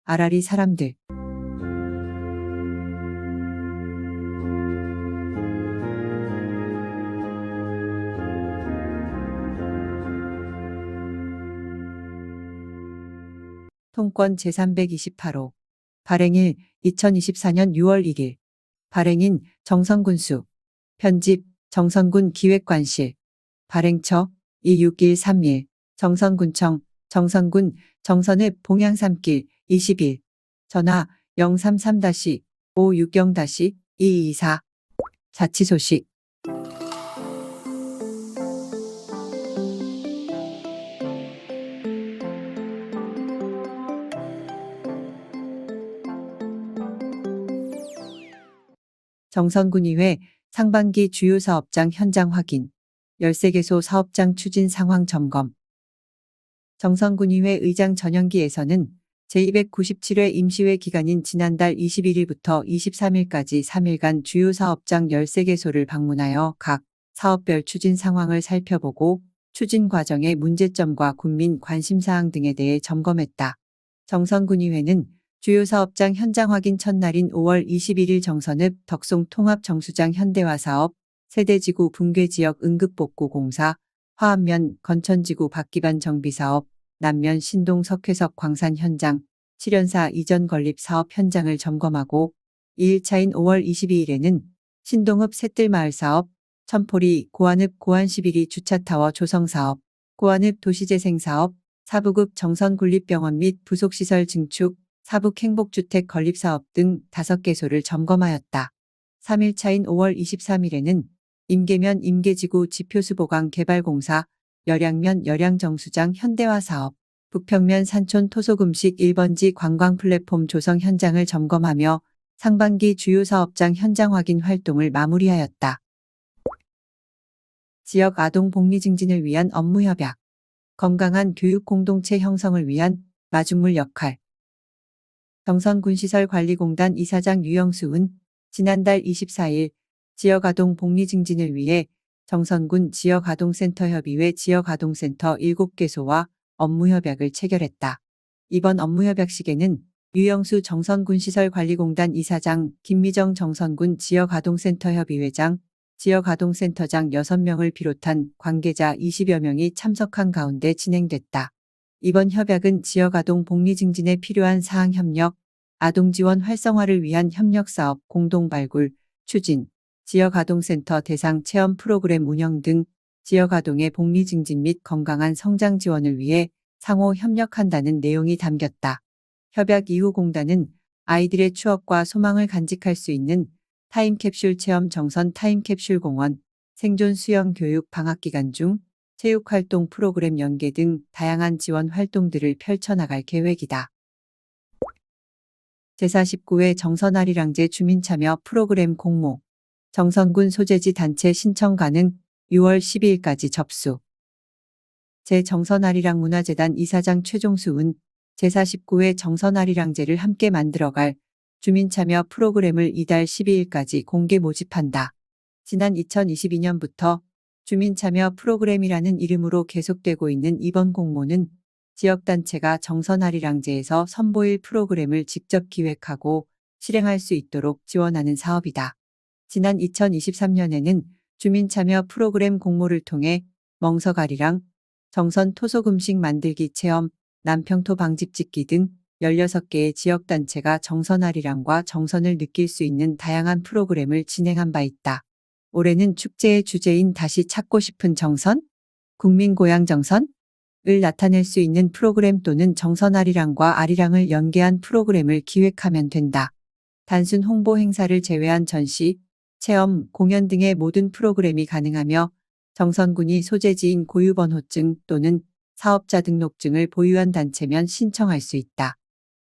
아라리 사람들. 통권 제328호. 발행일 2024년 6월 1일. 발행인 정선군수. 편집 정선군 기획관실. 발행처 26131. 정선군청. 정선군 정선읍 봉양삼길 21. 전화 033-560-224. 자치소식. 정선군의회 상반기 주요 사업장 현장 확인. 13개소 사업장 추진 상황 점검. 정선군의회 의장 전현기에서는 제297회 임시회 기간인 지난달 21일부터 23일까지 3일간 주요 사업장 13개소를 방문하여 각 사업별 추진 상황을 살펴보고 추진 과정의 문제점과 국민 관심사항 등에 대해 점검했다. 정선군의회는 주요 사업장 현장 확인 첫날인 5월 21일 정선읍 덕송 통합정수장 현대화 사업, 세대지구 붕괴지역 응급복구 공사, 화암면 건천지구 박기반 정비사업, 남면 신동 석회석 광산 현장, 7연사 이전 건립 사업 현장을 점검하고 2일차인 5월 22일에는 신동읍 셋들마을 사업, 천포리 고안읍 고안11이 주차타워 조성 사업, 고안읍 도시재생 사업, 사북읍 정선군립병원 및 부속시설 증축, 사북 행복주택 건립사업 등 5개소를 점검하였다. 3일차인 5월 23일에는 임계면 임계지구 지표수보강 개발공사, 열양면 열양정수장 현대화 사업, 북평면 산촌 토속음식 1번지 관광 플랫폼 조성 현장을 점검하며 상반기 주요 사업장 현장 확인 활동을 마무리하였다. 지역 아동 복리 증진을 위한 업무 협약. 건강한 교육 공동체 형성을 위한 마중물 역할. 정선군시설관리공단 이사장 유영수은 지난달 24일 지역아동 복리 증진을 위해 정선군 지역아동센터협의회 지역아동센터 7개소와 업무협약을 체결했다. 이번 업무협약식에는 유영수 정선군시설관리공단 이사장, 김미정 정선군 지역아동센터협의회장, 지역아동센터장 6명을 비롯한 관계자 20여 명이 참석한 가운데 진행됐다. 이번 협약은 지역아동 복리 증진에 필요한 사항 협력, 아동지원 활성화를 위한 협력사업 공동 발굴, 추진, 지역아동센터 대상 체험 프로그램 운영 등 지역아동의 복리 증진 및 건강한 성장 지원을 위해 상호 협력한다는 내용이 담겼다. 협약 이후 공단은 아이들의 추억과 소망을 간직할 수 있는 타임캡슐 체험 정선 타임캡슐 공원, 생존 수영 교육 방학기간 중 체육활동 프로그램 연계 등 다양한 지원 활동들을 펼쳐나갈 계획이다. 제49회 정선아리랑제 주민참여 프로그램 공모. 정선군 소재지 단체 신청 가능 6월 12일까지 접수. 제 정선아리랑 문화재단 이사장 최종수은 제49회 정선아리랑제를 함께 만들어갈 주민참여 프로그램을 이달 12일까지 공개 모집한다. 지난 2022년부터 주민참여 프로그램이라는 이름으로 계속되고 있는 이번 공모는 지역단체가 정선아리랑제에서 선보일 프로그램을 직접 기획하고 실행할 수 있도록 지원하는 사업이다. 지난 2023년에는 주민참여 프로그램 공모를 통해 멍석아리랑, 정선 토속음식 만들기 체험, 남평토 방집 짓기 등 16개의 지역단체가 정선아리랑과 정선을 느낄 수 있는 다양한 프로그램을 진행한 바 있다. 올해는 축제의 주제인 다시 찾고 싶은 정선? 국민고향 정선을 나타낼 수 있는 프로그램 또는 정선아리랑과 아리랑을 연계한 프로그램을 기획하면 된다. 단순 홍보 행사를 제외한 전시, 체험, 공연 등의 모든 프로그램이 가능하며 정선군이 소재지인 고유번호증 또는 사업자 등록증을 보유한 단체면 신청할 수 있다.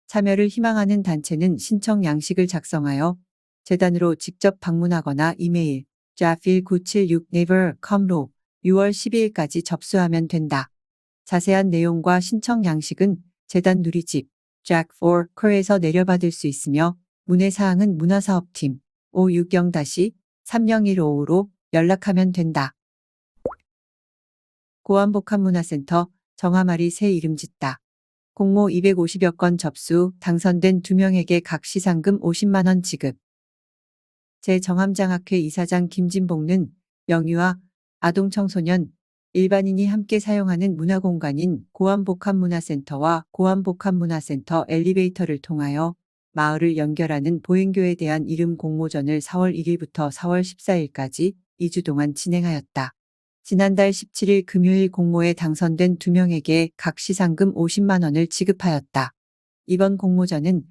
참여를 희망하는 단체는 신청 양식을 작성하여 재단으로 직접 방문하거나 이메일 jafil976never.com로 6월 12일까지 접수하면 된다. 자세한 내용과 신청 양식은 재단 누리집 jack4co에서 내려받을 수 있으며 문의사항은 문화사업팀 560-30155로 연락하면 된다. 고안복합문화센터 정하마리 새 이름 짓다. 공모 250여 건 접수, 당선된 2명에게 각 시상금 50만 원 지급. 제 정암장학회 이사장 김진봉는 영유아, 아동청소년, 일반인이 함께 사용하는 문화공간인 고암복합문화센터와 고암복합문화센터 엘리베이터를 통하여 마을을 연결하는 보행교에 대한 이름 공모전을 4월 1일부터 4월 14일까지 2주 동안 진행하였다. 지난달 17일 금요일 공모에 당선된 2명에게 각 시상금 50만 원을 지급하였다. 이번 공모전은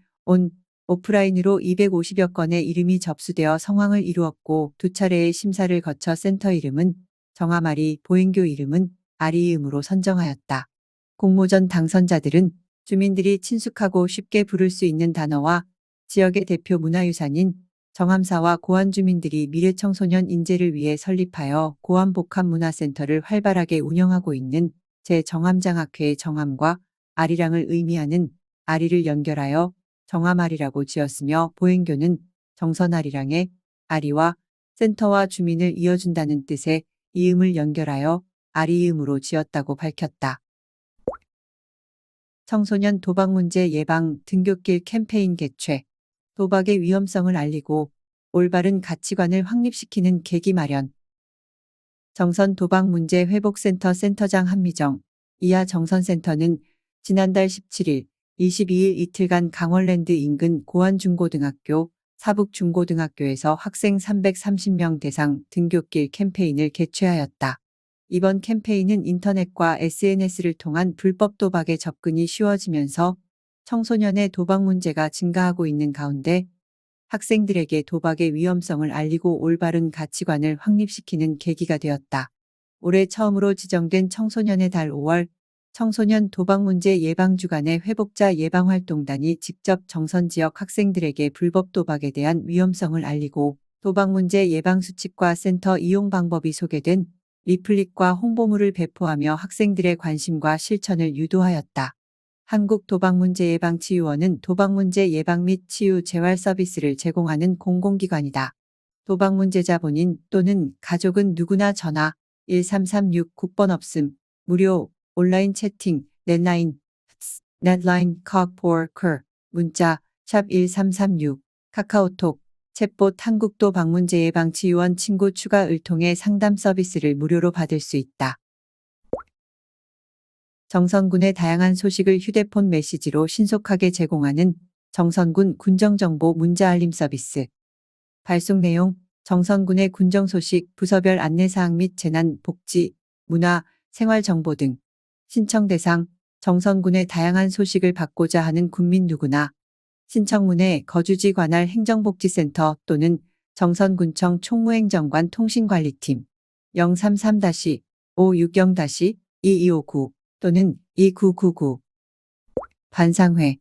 오프라인으로 250여 건의 이름이 접수되어 성황을 이루었고 2차례의 심사를 거쳐 센터 이름은 정아마리, 보행교 이름은 아리이음으로 선정하였다. 공모전 당선자들은 주민들이 친숙하고 쉽게 부를 수 있는 단어와 지역의 대표 문화유산인 정암사와 고안 주민들이 미래청소년 인재를 위해 설립하여 고암복합문화센터를 활발하게 운영하고 있는 제 정암장학회의 정암과 아리랑을 의미하는 아리를 연결하여 정암아리라고 지었으며 보행교는 정선아리랑의 아리와 센터와 주민을 이어준다는 뜻의 이음을 연결하여 아리이음으로 지었다고 밝혔다. 청소년 도박 문제 예방 등굣길 캠페인 개최. 도박의 위험성을 알리고 올바른 가치관을 확립시키는 계기 마련. 정선 도박 문제 회복센터 센터장 한미정 이하 정선센터는 지난달 17일, 22일 이틀간 강원랜드 인근 고안중고등학교, 사북중고등학교에서 학생 330명 대상 등굣길 캠페인을 개최하였다. 이번 캠페인은 인터넷과 SNS를 통한 불법 도박에 접근이 쉬워지면서 청소년의 도박 문제가 증가하고 있는 가운데 학생들에게 도박의 위험성을 알리고 올바른 가치관을 확립시키는 계기가 되었다. 올해 처음으로 지정된 청소년의 달 5월 청소년 도박 문제 예방 주간의 회복자 예방활동단이 직접 정선 지역 학생들에게 불법 도박에 대한 위험성을 알리고 도박 문제 예방 수칙과 센터 이용 방법이 소개된 리플릿과 홍보물을 배포하며 학생들의 관심과 실천을 유도하였다. 한국도박문제예방치유원은 도박문제 예방 및 치유 재활 서비스를 제공하는 공공기관이다. 도박문제자 본인 또는 가족은 누구나 전화 1336 국번 없음, 무료, 온라인 채팅, 넷라인, 넷라인, 컵4, 문자, 샵 1336, 카카오톡, 챗봇 한국도박문제예방치유원 친구 추가을 통해 상담 서비스를 무료로 받을 수 있다. 정선군의 다양한 소식을 휴대폰 메시지로 신속하게 제공하는 정선군 군정정보 문자알림 서비스. 발송 내용, 정선군의 군정 소식, 부서별 안내사항 및 재난, 복지, 문화, 생활 정보 등. 신청 대상, 정선군의 다양한 소식을 받고자 하는 국민 누구나 신청문에 거주지 관할 행정복지센터 또는 정선군청 총무행정관 통신관리팀 033-560-2259 또는 2999 반상회.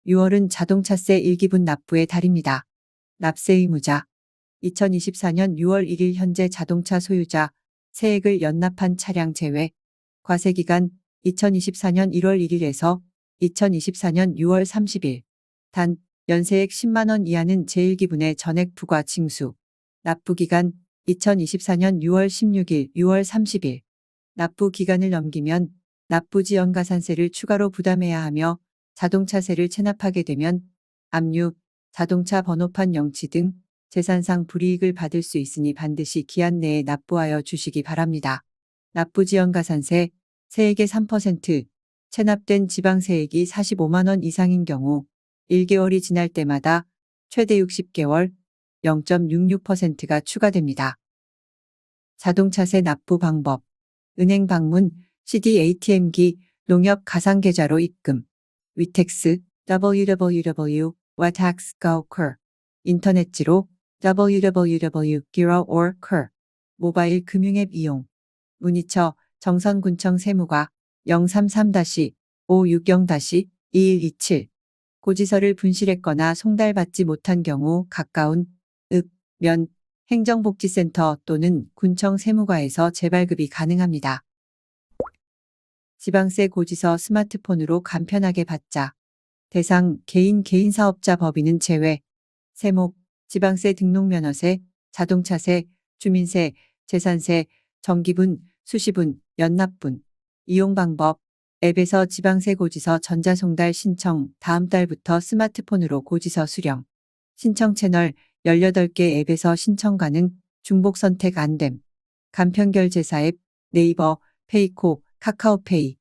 (6월은) 자동차세 일기분 납부의 달입니다. 납세 의무자. 2024년 6월 1일 현재 자동차 소유자, 세액을 연납한 차량 제외. 과세기간 2024년 1월 1일에서 2024년 6월 30일. 단, 연세액 10만 원 이하는 제1기분의 전액 부과 징수. 납부기간 2024년 6월 16일, 6월 30일. 납부 기간을 넘기면 납부지연가산세를 추가로 부담해야 하며 자동차세를 체납하게 되면 압류, 자동차 번호판 영치 등 재산상 불이익을 받을 수 있으니 반드시 기한 내에 납부하여 주시기 바랍니다. 납부지연가산세, 세액의 3%, 체납된 지방세액이 45만 원 이상인 경우 1개월이 지날 때마다 최대 60개월 0.66%가 추가됩니다. 자동차세 납부 방법. 은행 방문, CD ATM기, 농협 가상계좌로 입금. 위택스, www.watax.go.kr. 인터넷지로 www.giro.or.kr. 모바일 금융앱 이용. 문의처 정선군청 세무과 033-560-2127. 고지서를 분실했거나 송달받지 못한 경우 가까운 읍, 면, 행정복지센터 또는 군청 세무과에서 재발급이 가능합니다. 지방세 고지서 스마트폰으로 간편하게 받자. 대상 개인 사업자 법인은 제외. 세목 지방세 등록면허세, 자동차세, 주민세, 재산세, 정기분, 수시분, 연납분. 이용 방법 앱에서 지방세 고지서 전자송달 신청 다음 달부터 스마트폰으로 고지서 수령. 신청 채널 18개 앱에서 신청 가능 중복 선택 안됨. 간편결제사 앱 네이버, 페이코, 카카오페이.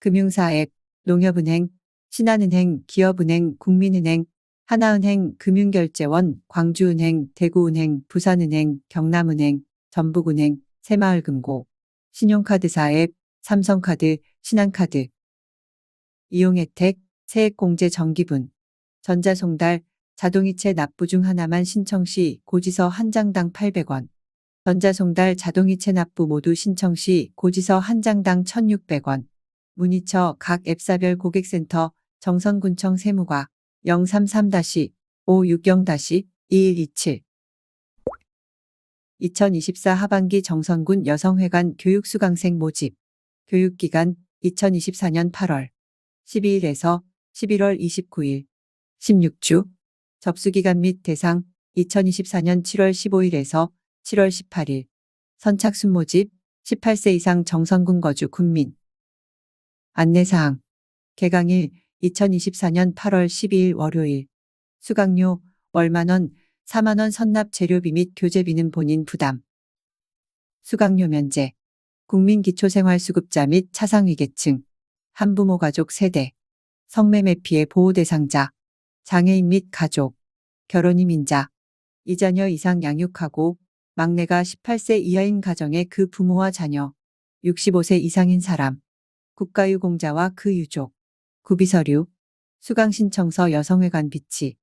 금융사 앱 농협은행, 신한은행, 기업은행, 국민은행, 하나은행, 금융결제원, 광주은행, 대구은행, 부산은행, 경남은행, 전북은행, 새마을금고. 신용카드사 앱 삼성카드, 신한카드. 이용혜택, 세액공제 정기분, 전자송달, 자동이체 납부 중 하나만 신청 시 고지서 한 장당 800원. 전자송달 자동이체 납부 모두 신청 시 고지서 한 장당 1,600원. 문의처 각 앱사별 고객센터 정선군청 세무과 033-560-2127. 2024 하반기 정선군 여성회관 교육수강생 모집. 교육기간 2024년 8월 12일에서 11월 29일 16주. 접수기간 및 대상 2024년 7월 15일에서 7월 18일. 선착순 모집 18세 이상 정선군 거주 군민. 안내사항 개강일 2024년 8월 12일 월요일. 수강료 월 만원, 4만원 선납 재료비 및 교재비는 본인 부담. 수강료 면제. 국민기초생활수급자 및 차상위계층, 한부모 가족 세대, 성매매 피해 보호 대상자, 장애인 및 가족, 결혼 이민자, 이자녀 이상 양육하고 막내가 18세 이하인 가정의 그 부모와 자녀, 65세 이상인 사람, 국가유공자와 그 유족, 구비서류, 수강신청서 여성회관 비치,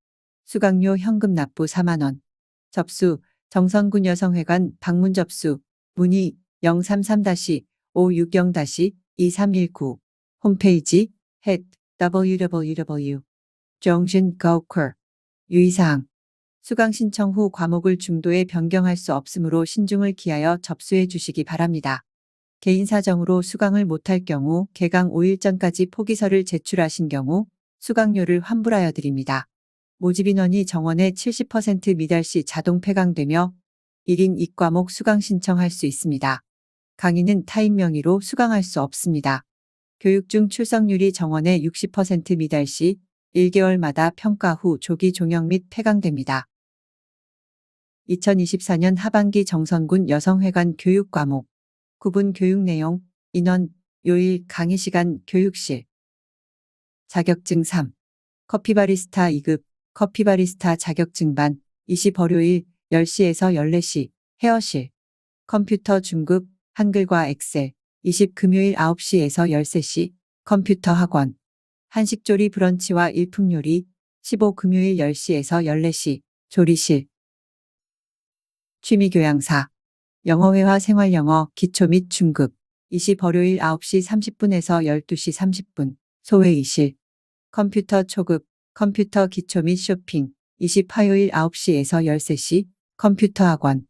수강료 현금 납부 4만원, 접수, 정선군 여성회관 방문 접수, 문의 033-560-2319, 홈페이지 www.jongsungoker. 유의사항 수강 신청 후 과목을 중도에 변경할 수 없으므로 신중을 기하여 접수해 주시기 바랍니다. 개인 사정으로 수강을 못할 경우 개강 5일 전까지 포기서를 제출하신 경우 수강료를 환불하여 드립니다. 모집 인원이 정원의 70% 미달 시 자동 폐강되며 1인 2과목 수강 신청할 수 있습니다. 강의는 타인 명의로 수강할 수 없습니다. 교육 중 출석률이 정원의 60% 미달 시 1개월마다 평가 후 조기 종영 및 폐강됩니다. 2024년 하반기 정선군 여성회관 교육 과목. 구분 교육 내용, 인원, 요일, 강의 시간, 교육실. 자격증 3. 커피바리스타 2급, 커피바리스타 자격증반, 20 월요일 10시에서 14시, 헤어실. 컴퓨터 중급, 한글과 엑셀, 20 금요일 9시에서 13시, 컴퓨터 학원. 한식조리 브런치와 일품요리, 15 금요일 10시에서 14시, 조리실. 취미교양사. 영어회화 생활영어 기초 및 중급, 20 월요일 9시 30분에서 12시 30분, 소회의실. 컴퓨터 초급, 컴퓨터 기초 및 쇼핑, 20 화요일 9시에서 13시, 컴퓨터 학원.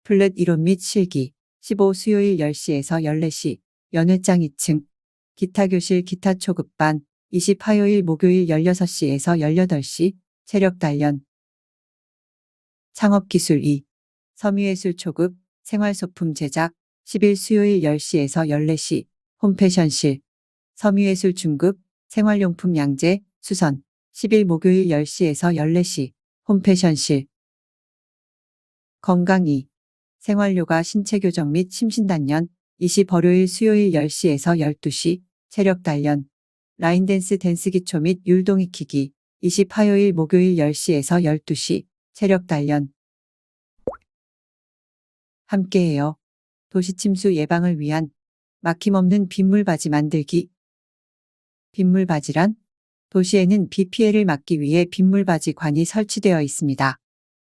플랫 이론 및 실기, 15 수요일 10시에서 14시, 연회장 2층. 기타 교실 기타 초급반, 20 화요일 목요일 16시에서 18시, 체력 단련. 창업기술 2. 섬유예술 초급, 생활소품 제작, 10일 수요일 10시에서 14시, 홈패션실. 섬유예술 중급, 생활용품 양재, 수선, 10일 목요일 10시에서 14시, 홈패션실. 건강 2. 생활요가 신체교정 및 심신단련, 20 월요일 수요일 10시에서 12시, 체력 단련. 라인댄스 댄스 기초 및 율동 익히기, 20 화요일 목요일 10시에서 12시, 체력 단련. 함께해요. 도시침수 예방을 위한 막힘없는 빗물바지 만들기. 빗물바지란 도시에는 비 피해를 막기 위해 빗물바지관이 설치되어 있습니다.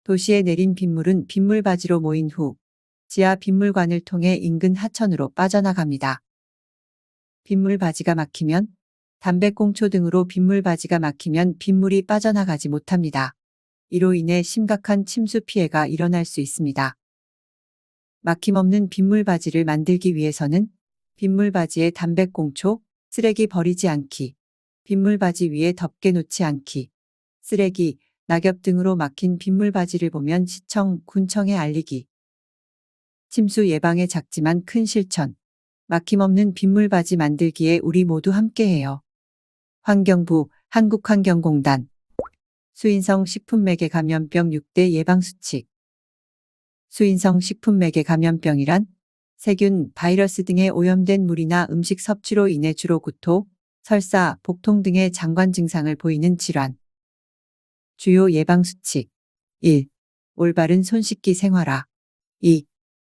도시에 내린 빗물은 빗물바지로 모인 후 지하 빗물관을 통해 인근 하천으로 빠져나갑니다. 빗물바지가 막히면 담배꽁초 등으로 빗물바지가 막히면 빗물이 빠져나가지 못합니다. 이로 인해 심각한 침수 피해가 일어날 수 있습니다. 막힘없는 빗물바지를 만들기 위해서는 빗물바지에 담배꽁초, 쓰레기 버리지 않기, 빗물바지 위에 덮개 놓지 않기. 쓰레기, 낙엽 등으로 막힌 빗물바지를 보면 시청, 군청에 알리기. 침수 예방의 작지만 큰 실천. 막힘없는 빗물바지 만들기에 우리 모두 함께해요. 환경부, 한국환경공단. 수인성 식품매개 감염병 6대 예방수칙. 수인성 식품매개 감염병이란 세균, 바이러스 등에 오염된 물이나 음식 섭취로 인해 주로 구토, 설사, 복통 등의 장관 증상을 보이는 질환. 주요 예방수칙. 1. 올바른 손 씻기 생활화. 2.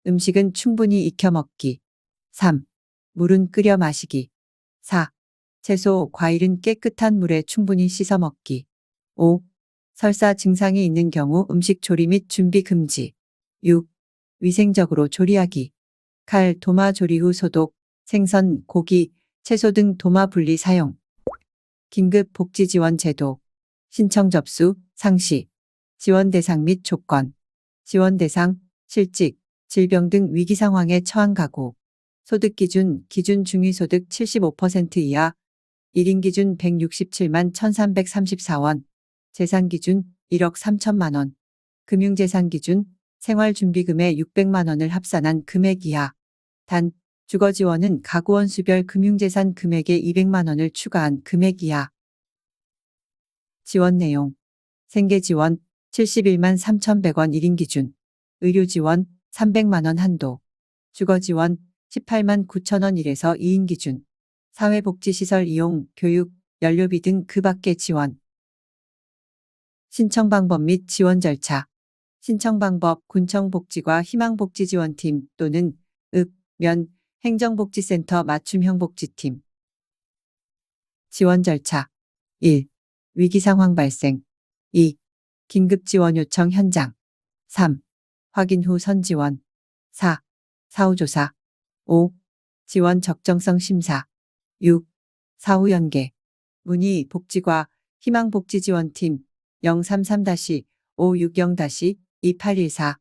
음식은 충분히 익혀 먹기. 3. 물은 끓여 마시기. 4. 채소, 과일은 깨끗한 물에 충분히 씻어 먹기. 5. 설사 증상이 있는 경우 음식 조리 및 준비 금지. 6. 위생적으로 조리하기. 칼, 도마 조리 후 소독, 생선, 고기, 채소 등 도마 분리 사용. 긴급 복지 지원 제도. 신청 접수, 상시. 지원 대상 및 조건. 지원 대상, 실직, 질병 등 위기 상황에 처한 가구. 소득 기준 중위소득 75% 이하. 1인 기준 167만 1334원. 재산 기준 1억 3천만 원. 금융재산 기준 생활준비금의 600만 원을 합산한 금액 이하. 단, 주거 지원은 가구원 수별 금융재산 금액의 200만 원을 추가한 금액 이하. 지원 내용. 생계 지원 71만 3,100원 1인 기준. 의료 지원 300만 원 한도. 주거 지원 18만 9천 원 1에서 2인 기준. 사회복지시설 이용, 교육, 연료비 등 그 밖의 지원. 신청 방법 및 지원 절차. 신청 방법 군청복지과 희망복지지원팀 또는 읍, 면, 행정복지센터 맞춤형 복지팀. 지원 절차. 1. 위기상황 발생. 2. 긴급지원 요청 현장. 3. 확인 후 선지원. 4. 사후조사. 5. 지원 적정성 심사. 6. 사후 연계. 문의 복지과 희망복지지원팀 033-560-2814.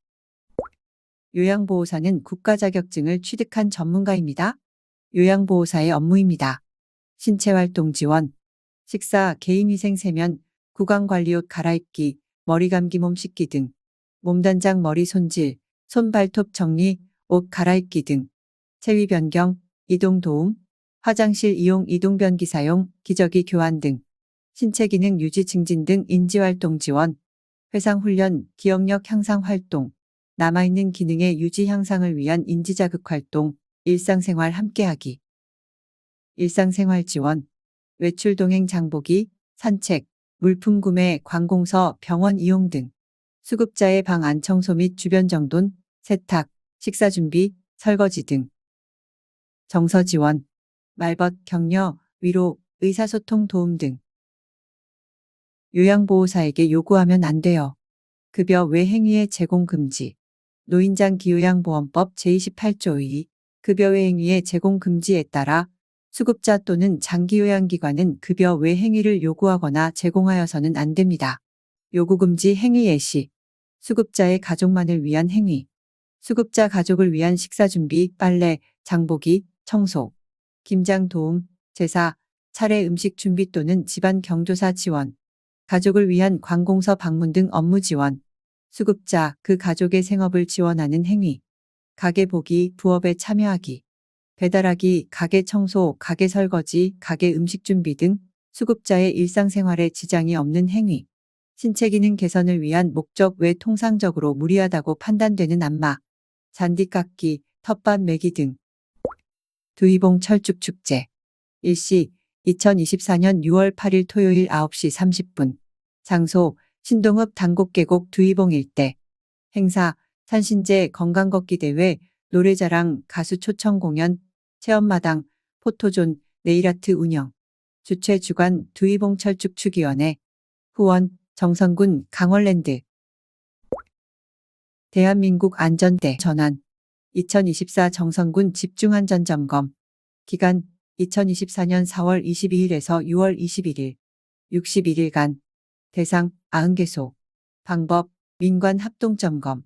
요양보호사는 국가자격증을 취득한 전문가입니다. 요양보호사의 업무입니다. 신체활동 지원. 식사, 개인위생 세면, 구강관리옷 갈아입기, 머리 감기 몸 씻기 등. 몸단장 머리 손질, 손발톱 정리, 옷 갈아입기 등. 체위 변경, 이동 도움, 화장실 이용 이동변기 사용, 기저귀 교환 등. 신체 기능 유지 증진 등 인지활동 지원. 회상 훈련, 기억력 향상 활동. 남아있는 기능의 유지 향상을 위한 인지자극 활동, 일상생활 함께하기. 일상생활 지원. 외출 동행 장보기, 산책, 물품 구매, 관공서, 병원 이용 등. 수급자의 방 안 청소 및 주변 정돈, 세탁, 식사 준비, 설거지 등. 정서 지원. 말벗, 격려, 위로, 의사소통 도움 등. 요양보호사에게 요구하면 안 돼요. 급여 외 행위의 제공 금지. 노인장 기요양보험법 제28조 2. 급여 외 행위의 제공 금지에 따라 수급자 또는 장기요양기관은 급여 외 행위를 요구하거나 제공하여서는 안 됩니다. 요구금지 행위 예시. 수급자의 가족만을 위한 행위. 수급자 가족을 위한 식사 준비, 빨래, 장보기, 청소. 김장 도움, 제사, 차례 음식 준비 또는 집안 경조사 지원. 가족을 위한 관공서 방문 등 업무 지원. 수급자, 그 가족의 생업을 지원하는 행위. 가게 보기, 부업에 참여하기. 배달하기, 가게 청소, 가게 설거지, 가게 음식 준비 등 수급자의 일상생활에 지장이 없는 행위. 신체 기능 개선을 위한 목적 외 통상적으로 무리하다고 판단되는 안마, 잔디 깎기, 텃밭 매기 등. 두이봉 철쭉 축제. 일시 2024년 6월 8일 토요일 9시 30분. 장소 신동읍 당곡계곡 두이봉 일대. 행사 산신제 건강걷기 대회, 노래자랑, 가수 초청 공연, 체험마당, 포토존, 네일아트 운영. 주최 주관 두이봉 철쭉축위원회. 후원 정선군 강월랜드. 대한민국 안전대 전환. 2024 정선군 집중안전점검. 기간 2024년 4월 22일에서 6월 21일. 61일간. 대상 90개소. 방법 민관 합동점검.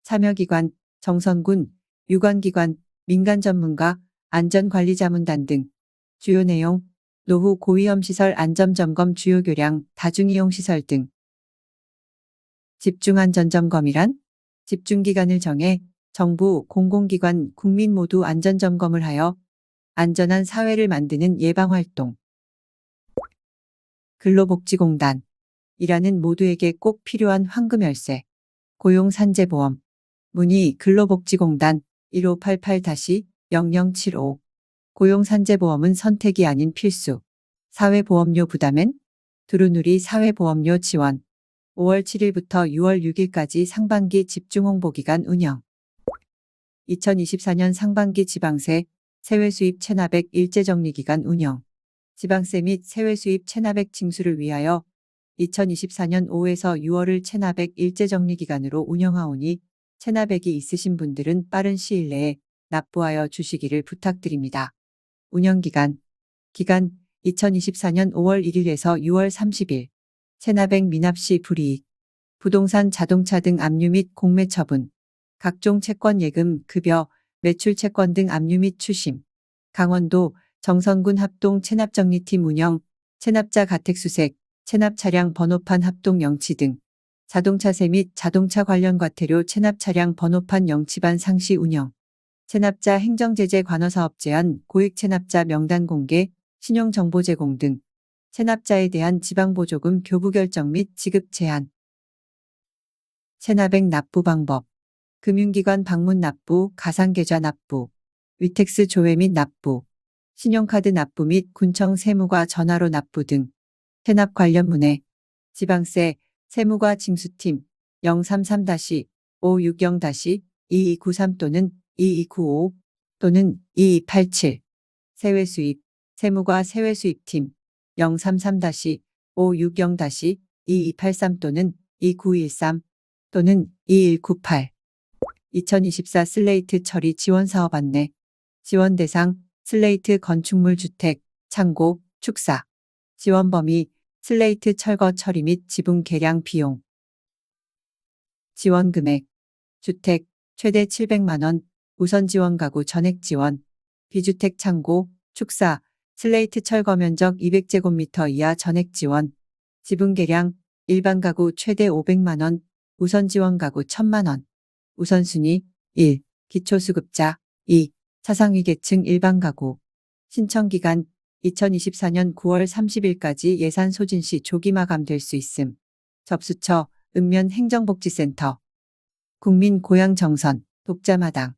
참여기관 정선군, 유관기관, 민간전문가, 안전관리자문단 등. 주요 내용 노후 고위험시설 안전점검 주요 교량, 다중이용시설 등. 집중안전점검이란 집중기간을 정해 정부, 공공기관, 국민 모두 안전점검을 하여 안전한 사회를 만드는 예방활동. 근로복지공단 이라는 모두에게 꼭 필요한 황금열쇠. 고용산재보험. 문의 근로복지공단 1588-0075. 고용산재보험은 선택이 아닌 필수. 사회보험료 부담엔 두루누리 사회보험료 지원. 5월 7일부터 6월 6일까지 상반기 집중홍보기간 운영. 2024년 상반기 지방세, 세외수입 체납액 일제정리기간 운영. 지방세 및 세외수입 체납액 징수를 위하여 2024년 5에서 6월을 체납액 일제정리기간으로 운영하오니 체납액이 있으신 분들은 빠른 시일 내에 납부하여 주시기를 부탁드립니다. 운영기간. 기간 2024년 5월 1일에서 6월 30일. 체납액 미납 시 불이익. 부동산, 자동차 등 압류 및 공매 처분. 각종 채권 예금, 급여, 매출 채권 등 압류 및 추심. 강원도 정선군 합동 체납정리팀 운영, 체납자 가택수색, 체납 차량 번호판 합동 영치 등. 자동차세 및 자동차 관련 과태료 체납 차량 번호판 영치반 상시 운영. 체납자 행정제재 관여사업 제한, 고액 체납자 명단 공개, 신용정보 제공 등. 체납자에 대한 지방보조금 교부 결정 및 지급 제한. 체납액 납부 방법. 금융기관 방문 납부, 가상계좌 납부, 위택스 조회 및 납부, 신용카드 납부 및 군청 세무과 전화로 납부 등. 체납 관련 문의. 지방세, 세무과 징수팀 033-560-2293 또는 2295 또는 2287. 세외수입, 세무과 세외수입팀 033-560-2283 또는 2913 또는 2198. 2024 슬레이트 처리 지원 사업 안내. 지원 대상 슬레이트 건축물 주택, 창고, 축사. 지원 범위 슬레이트 철거 처리 및 지붕 개량 비용. 지원 금액. 주택 최대 700만 원, 우선 지원 가구 전액 지원. 비주택 창고, 축사, 슬레이트 철거 면적 200제곱미터 이하 전액 지원. 지붕 개량 일반 가구 최대 500만 원, 우선 지원 가구 1000만 원. 우선순위 1. 기초수급자 2. 차상위계층 일반 가구. 신청기간 2024년 9월 30일까지 예산 소진 시 조기 마감될 수 있음. 접수처 읍면 행정복지센터. 국민 고향 정선 독자마당.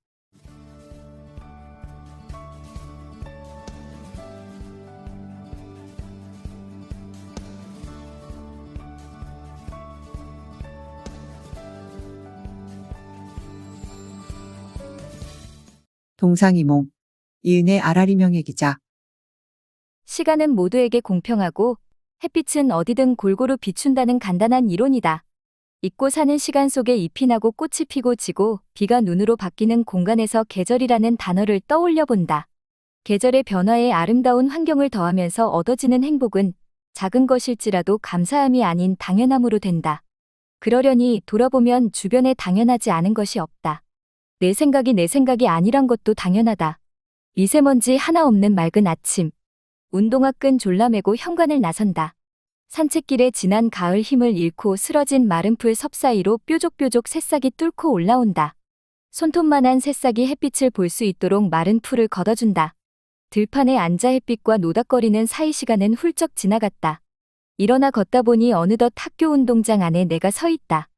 동상이몽. 이은혜 아라리 명예기자. 시간은 모두에게 공평하고 햇빛은 어디든 골고루 비춘다는 간단한 이론이다. 잊고 사는 시간 속에 잎이 나고 꽃이 피고 지고 비가 눈으로 바뀌는 공간에서 계절이라는 단어를 떠올려 본다. 계절의 변화에 아름다운 환경을 더하면서 얻어지는 행복은 작은 것일지라도 감사함이 아닌 당연함으로 된다. 그러려니 돌아보면 주변에 당연하지 않은 것이 없다. 내 생각이 아니란 것도 당연하다. 미세먼지 하나 없는 맑은 아침. 운동화 끈 졸라매고 현관을 나선다. 산책길에 지난 가을 힘을 잃고 쓰러진 마른 풀 섭 사이로 뾰족뾰족 새싹이 뚫고 올라온다. 손톱만한 새싹이 햇빛을 볼 수 있도록 마른 풀을 걷어준다. 들판에 앉아 햇빛과 노닥거리는 사이 시간은 훌쩍 지나갔다. 일어나 걷다 보니 어느덧 학교 운동장 안에 내가 서 있다.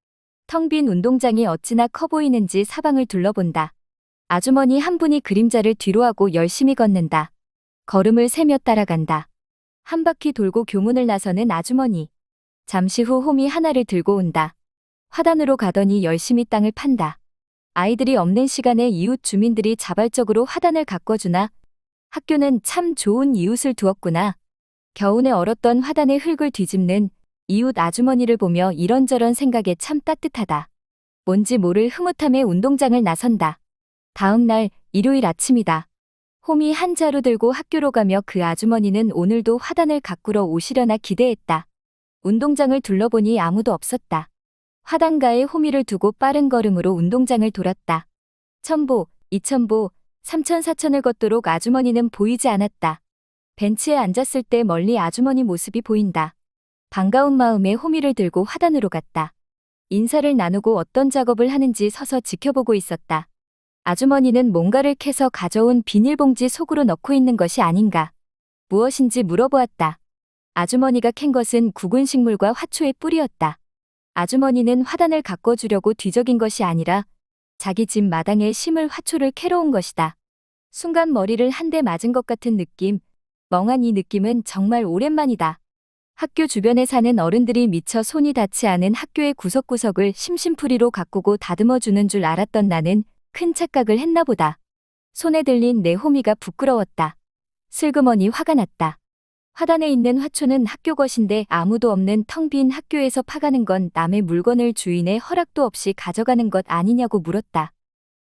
텅 빈 운동장이 어찌나 커 보이는지 사방을 둘러본다. 아주머니 한 분이 그림자를 뒤로하고 열심히 걷는다. 걸음을 세며 따라간다. 한 바퀴 돌고 교문을 나서는 아주머니. 잠시 후 홈이 하나를 들고 온다. 화단으로 가더니 열심히 땅을 판다. 아이들이 없는 시간에 이웃 주민들이 자발적으로 화단을 가꿔주나. 학교는 참 좋은 이웃을 두었구나. 겨우내 얼었던 화단의 흙을 뒤집는 이웃 아주머니를 보며 이런저런 생각에 참 따뜻하다. 뭔지 모를 흐뭇함에 운동장을 나선다. 다음 날 일요일 아침이다. 홈이 한 자루 들고 학교로 가며 그 아주머니는 오늘도 화단을 가꾸러 오시려나 기대했다. 운동장을 둘러보니 아무도 없었다. 화단가에 홈이를 두고 빠른 걸음으로 운동장을 돌았다. 1000보, 2000보, 3000, 4000을 걷도록 아주머니는 보이지 않았다. 벤치에 앉았을 때 멀리 아주머니 모습이 보인다. 반가운 마음에 호미를 들고 화단으로 갔다. 인사를 나누고 어떤 작업을 하는지 서서 지켜보고 있었다. 아주머니는 뭔가를 캐서 가져온 비닐봉지 속으로 넣고 있는 것이 아닌가. 무엇인지 물어보았다. 아주머니가 캔 것은 구근 식물과 화초의 뿌리였다. 아주머니는 화단을 가꿔주려고 뒤적인 것이 아니라 자기 집 마당에 심을 화초를 캐러 온 것이다. 순간 머리를 한 대 맞은 것 같은 느낌. 멍한 이 느낌은 정말 오랜만이다. 학교 주변에 사는 어른들이 미처 손이 닿지 않은 학교의 구석구석을 심심풀이로 가꾸고 다듬어주는 줄 알았던 나는 큰 착각을 했나 보다. 손에 들린 내 호미가 부끄러웠다. 슬그머니 화가 났다. 화단에 있는 화초는 학교 것인데 아무도 없는 텅 빈 학교에서 파가는 건 남의 물건을 주인의 허락도 없이 가져가는 것 아니냐고 물었다.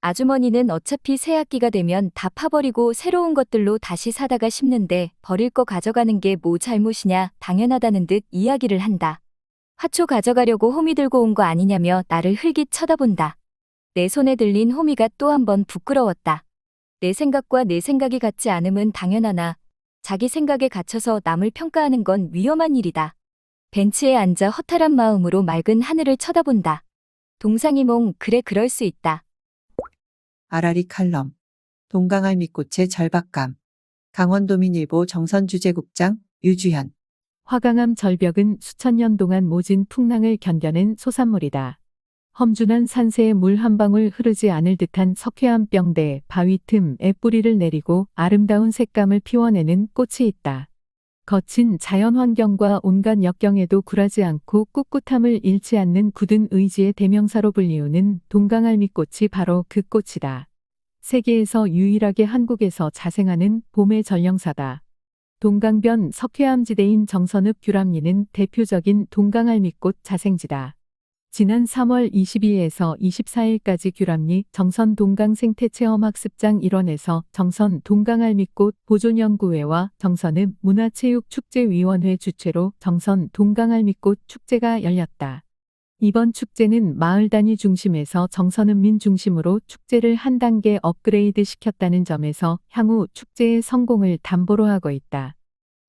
아주머니는 어차피 새 학기가 되면 다 파버리고 새로운 것들로 다시 사다가 심는데 버릴 거 가져가는 게 뭐 잘못이냐 당연하다는 듯 이야기를 한다. 화초 가져가려고 호미 들고 온 거 아니냐며 나를 흘깃 쳐다본다. 내 손에 들린 호미가 또 한 번 부끄러웠다. 내 생각과 내 생각이 같지 않음은 당연하나 자기 생각에 갇혀서 남을 평가하는 건 위험한 일이다. 벤치에 앉아 허탈한 마음으로 맑은 하늘을 쳐다본다. 동상이몽 그래 그럴 수 있다. 아라리 칼럼. 동강알미꽃의 절박감. 강원도민일보 정선주제국장 유주현. 화강암 절벽은 수천 년 동안 모진 풍랑을 견뎌낸 소산물이다. 험준한 산세에 물 한 방울 흐르지 않을 듯한 석회암 병대 바위 틈에 뿌리를 내리고 아름다운 색감을 피워내는 꽃이 있다. 거친 자연환경과 온갖 역경에도 굴하지 않고 꿋꿋함을 잃지 않는 굳은 의지의 대명사로 불리우는 동강알미꽃이 바로 그 꽃이다. 세계에서 유일하게 한국에서 자생하는 봄의 전령사다. 동강변 석회암지대인 정선읍 규람리는 대표적인 동강알미꽃 자생지다. 지난 3월 22일에서 24일까지 규람리 정선 동강생태체험학습장 일원에서 정선 동강알미꽃 보존연구회와 정선읍 문화체육축제위원회 주최로 정선 동강알미꽃 축제가 열렸다. 이번 축제는 마을 단위 중심에서 정선읍민 중심으로 축제를 한 단계 업그레이드 시켰다는 점에서 향후 축제의 성공을 담보로 하고 있다.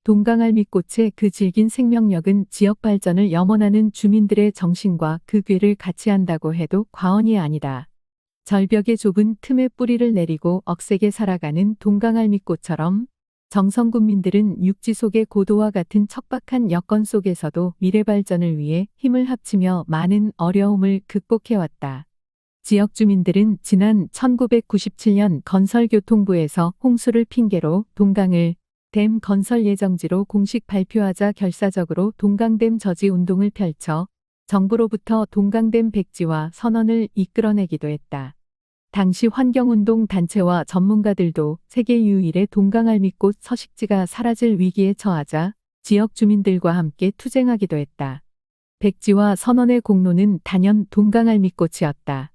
동강알미꽃의 그 질긴 생명력은 지역 발전을 염원하는 주민들의 정신과 그 궤를 같이 한다고 해도 과언이 아니다. 절벽의 좁은 틈에 뿌리를 내리고 억세게 살아가는 동강알미꽃처럼 정선군민들은 육지 속의 고도와 같은 척박한 여건 속에서도 미래 발전을 위해 힘을 합치며 많은 어려움을 극복해왔다. 지역 주민들은 지난 1997년 건설교통부에서 홍수를 핑계로 동강을 댐 건설 예정지로 공식 발표하자 결사적으로 동강댐 저지 운동을 펼쳐 정부로부터 동강댐 백지화 선언을 이끌어내기도 했다. 당시 환경운동 단체와 전문가들도 세계 유일의 동강알미꽃 서식지가 사라질 위기에 처하자 지역 주민들과 함께 투쟁하기도 했다. 백지화 선언의 공로는 단연 동강알미꽃이었다.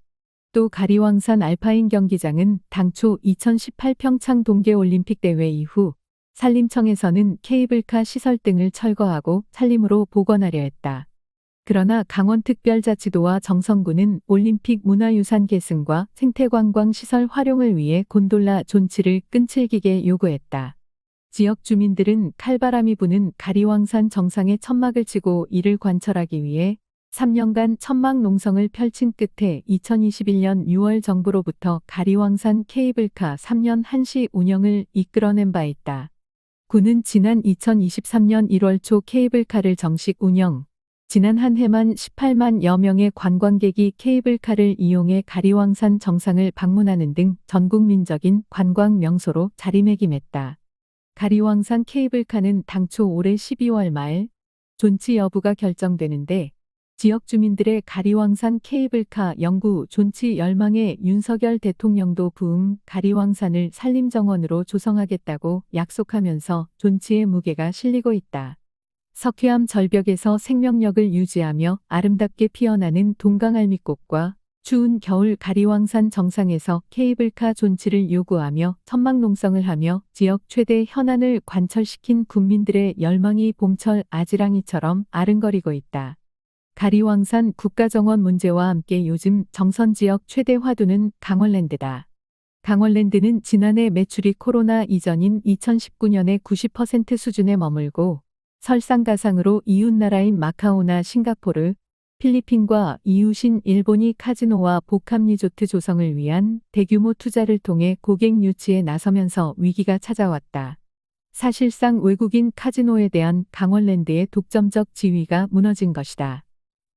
또 가리왕산 알파인 경기장은 당초 2018 평창 동계올림픽 대회 이후 산림청에서는 케이블카 시설 등을 철거하고 산림으로 복원하려 했다. 그러나 강원특별자치도와 정선구는 올림픽 문화유산 계승과 생태관광시설 활용을 위해 곤돌라 존치를 끈질기게 요구했다. 지역 주민들은 칼바람이 부는 가리왕산 정상에 천막을 치고 이를 관철하기 위해 3년간 천막 농성을 펼친 끝에 2021년 6월 정부로부터 가리왕산 케이블카 3년 한시 운영을 이끌어낸 바 있다. 구는 지난 2023년 1월 초 케이블카를 정식 운영, 지난 한 해만 18만여 명의 관광객이 케이블카를 이용해 가리왕산 정상을 방문하는 등 전국민적인 관광 명소로 자리매김했다. 가리왕산 케이블카는 당초 올해 12월 말 존치 여부가 결정되는데 지역 주민들의 가리왕산 케이블카 영구 존치 열망에 윤석열 대통령도 부흥 가리왕산을 산림정원으로 조성하겠다고 약속하면서 존치의 무게가 실리고 있다. 석회암 절벽에서 생명력을 유지하며 아름답게 피어나는 동강알미꽃과 추운 겨울 가리왕산 정상에서 케이블카 존치를 요구하며 천막 농성을 하며 지역 최대 현안을 관철시킨 국민들의 열망이 봄철 아지랑이처럼 아른거리고 있다. 가리왕산 국가정원 문제와 함께 요즘 정선 지역 최대 화두는 강원랜드다. 강원랜드는 지난해 매출이 코로나 이전인 2019년의 90% 수준에 머물고 설상가상으로 이웃나라인 마카오나 싱가포르, 필리핀과 이웃인 일본이 카지노와 복합리조트 조성을 위한 대규모 투자를 통해 고객 유치에 나서면서 위기가 찾아왔다. 사실상 외국인 카지노에 대한 강원랜드의 독점적 지위가 무너진 것이다.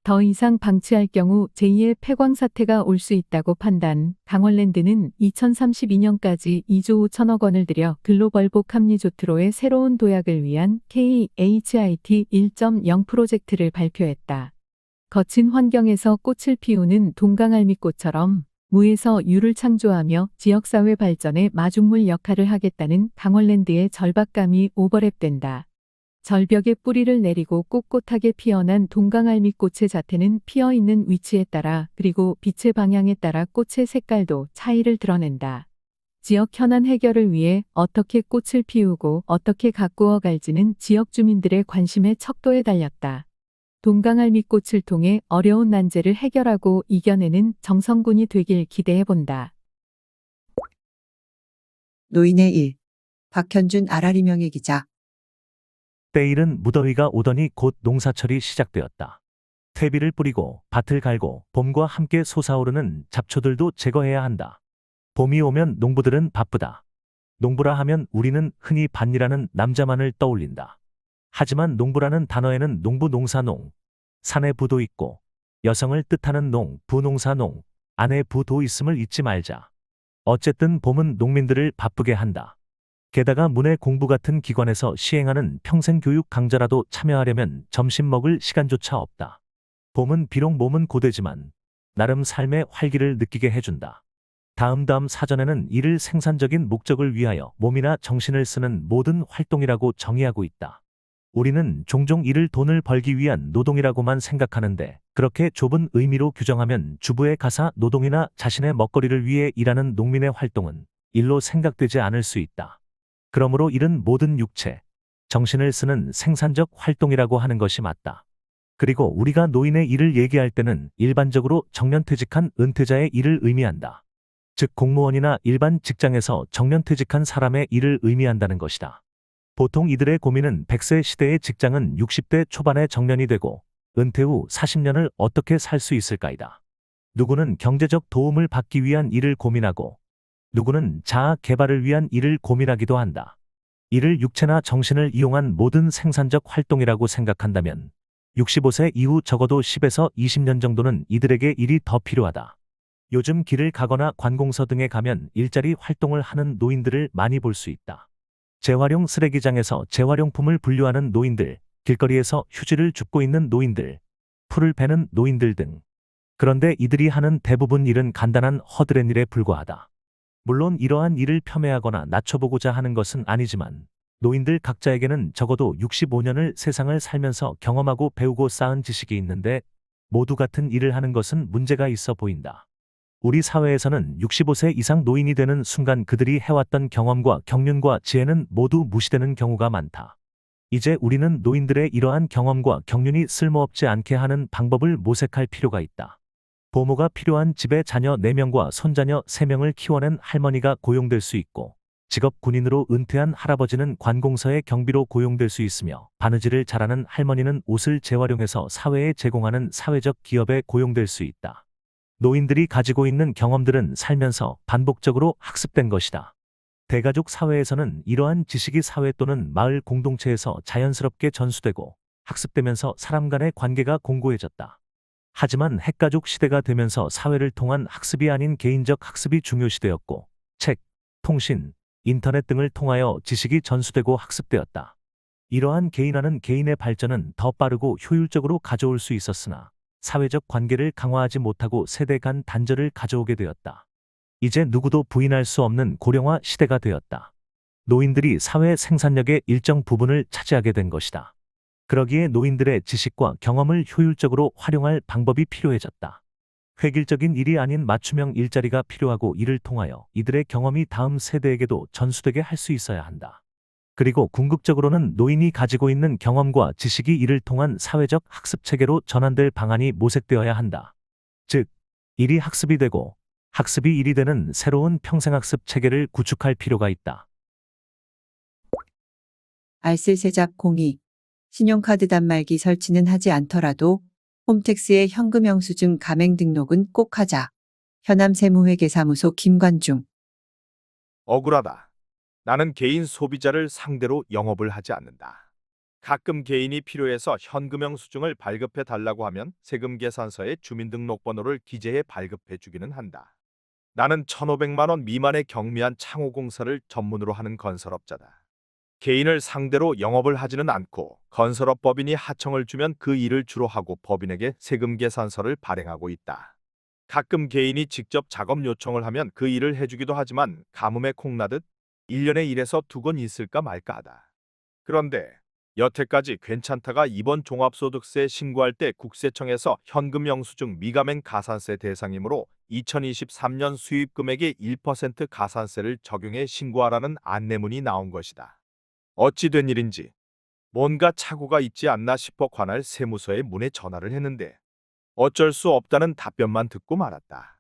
더 이상 방치할 경우 제2의 폐광 사태가 올 수 있다고 판단. 강원랜드는 2032년까지 2조 5천억 원을 들여 글로벌 복합리조트로의 새로운 도약을 위한 KHIT 1.0 프로젝트를 발표했다. 거친 환경에서 꽃을 피우는 동강알미꽃처럼 무에서 유를 창조하며 지역사회 발전의 마중물 역할을 하겠다는 강원랜드의 절박감이 오버랩된다. 절벽에 뿌리를 내리고 꼿꼿하게 피어난 동강알미꽃의 자태는 피어있는 위치에 따라 그리고 빛의 방향에 따라 꽃의 색깔도 차이를 드러낸다. 지역 현안 해결을 위해 어떻게 꽃을 피우고 어떻게 가꾸어 갈지는 지역 주민들의 관심의 척도에 달렸다. 동강알미꽃을 통해 어려운 난제를 해결하고 이겨내는 정성군이 되길 기대해본다. 노인의 일. 박현준 아라리 명예기자. 때일은 무더위가 오더니 곧 농사철이 시작되었다. 퇴비를 뿌리고 밭을 갈고 봄과 함께 솟아오르는 잡초들도 제거해야 한다. 봄이 오면 농부들은 바쁘다. 농부라 하면 우리는 흔히 밭일하는 남자만을 떠올린다. 하지만 농부라는 단어에는 농부 농사농, 산의 부도 있고 여성을 뜻하는 농, 부농사농, 안에 부도 있음을 잊지 말자. 어쨌든 봄은 농민들을 바쁘게 한다. 게다가 문해 공부 같은 기관에서 시행하는 평생교육 강좌라도 참여하려면 점심 먹을 시간조차 없다. 봄은 비록 몸은 고되지만 나름 삶의 활기를 느끼게 해준다. 다음 사전에는 이를 생산적인 목적을 위하여 몸이나 정신을 쓰는 모든 활동이라고 정의하고 있다. 우리는 종종 이를 돈을 벌기 위한 노동이라고만 생각하는데 그렇게 좁은 의미로 규정하면 주부의 가사 노동이나 자신의 먹거리를 위해 일하는 농민의 활동은 일로 생각되지 않을 수 있다. 그러므로 일은 모든 육체, 정신을 쓰는 생산적 활동이라고 하는 것이 맞다. 그리고 우리가 노인의 일을 얘기할 때는 일반적으로 정년퇴직한 은퇴자의 일을 의미한다. 즉 공무원이나 일반 직장에서 정년퇴직한 사람의 일을 의미한다는 것이다. 보통 이들의 고민은 100세 시대의 직장은 60대 초반에 정년이 되고 은퇴 후 40년을 어떻게 살 수 있을까이다. 누구는 경제적 도움을 받기 위한 일을 고민하고 누구는 자아 개발을 위한 일을 고민하기도 한다. 이를 육체나 정신을 이용한 모든 생산적 활동이라고 생각한다면 65세 이후 적어도 10에서 20년 정도는 이들에게 일이 더 필요하다. 요즘 길을 가거나 관공서 등에 가면 일자리 활동을 하는 노인들을 많이 볼 수 있다. 재활용 쓰레기장에서 재활용품을 분류하는 노인들, 길거리에서 휴지를 줍고 있는 노인들, 풀을 베는 노인들 등. 그런데 이들이 하는 대부분 일은 간단한 허드렛 일에 불과하다. 물론 이러한 일을 폄훼하거나 낮춰보고자 하는 것은 아니지만 노인들 각자에게는 적어도 65년을 세상을 살면서 경험하고 배우고 쌓은 지식이 있는데 모두 같은 일을 하는 것은 문제가 있어 보인다. 우리 사회에서는 65세 이상 노인이 되는 순간 그들이 해왔던 경험과 경륜과 지혜는 모두 무시되는 경우가 많다. 이제 우리는 노인들의 이러한 경험과 경륜이 쓸모없지 않게 하는 방법을 모색할 필요가 있다. 보모가 필요한 집에 자녀 4명과 손자녀 3명을 키워낸 할머니가 고용될 수 있고 직업 군인으로 은퇴한 할아버지는 관공서의 경비로 고용될 수 있으며 바느질을 잘하는 할머니는 옷을 재활용해서 사회에 제공하는 사회적 기업에 고용될 수 있다. 노인들이 가지고 있는 경험들은 살면서 반복적으로 학습된 것이다. 대가족 사회에서는 이러한 지식이 사회 또는 마을 공동체에서 자연스럽게 전수되고 학습되면서 사람 간의 관계가 공고해졌다. 하지만 핵가족 시대가 되면서 사회를 통한 학습이 아닌 개인적 학습이 중요시되었고 책, 통신, 인터넷 등을 통하여 지식이 전수되고 학습되었다. 이러한 개인화는 개인의 발전은 더 빠르고 효율적으로 가져올 수 있었으나 사회적 관계를 강화하지 못하고 세대 간 단절을 가져오게 되었다. 이제 누구도 부인할 수 없는 고령화 시대가 되었다. 노인들이 사회 생산력의 일정 부분을 차지하게 된 것이다. 그러기에 노인들의 지식과 경험을 효율적으로 활용할 방법이 필요해졌다. 획일적인 일이 아닌 맞춤형 일자리가 필요하고 이를 통하여 이들의 경험이 다음 세대에게도 전수되게 할 수 있어야 한다. 그리고 궁극적으로는 노인이 가지고 있는 경험과 지식이 이를 통한 사회적 학습 체계로 전환될 방안이 모색되어야 한다. 즉, 일이 학습이 되고 학습이 일이 되는 새로운 평생학습 체계를 구축할 필요가 있다. 알쓸세잡 02. 신용카드 단말기 설치는 하지 않더라도 홈택스의 현금 영수증 가맹 등록은 꼭 하자. 현암세무회계사무소 김관중. 억울하다. 나는 개인 소비자를 상대로 영업을 하지 않는다. 가끔 개인이 필요해서 현금 영수증을 발급해 달라고 하면 세금 계산서에 주민등록번호를 기재해 발급해 주기는 한다. 나는 1,500만 원 미만의 경미한 창호공사를 전문으로 하는 건설업자다. 개인을 상대로 영업을 하지는 않고 건설업 법인이 하청을 주면 그 일을 주로 하고 법인에게 세금 계산서를 발행하고 있다. 가끔 개인이 직접 작업 요청을 하면 그 일을 해주기도 하지만 가뭄에 콩나듯 1년에 1에서 2건 있을까 말까 하다. 그런데 여태까지 괜찮다가 이번 종합소득세 신고할 때 국세청에서 현금 영수증 미가맹 가산세 대상이므로 2023년 수입 금액의 1% 가산세를 적용해 신고하라는 안내문이 나온 것이다. 어찌 된 일인지 뭔가 착오가 있지 않나 싶어 관할 세무서에 문의 전화를 했는데 어쩔 수 없다는 답변만 듣고 말았다.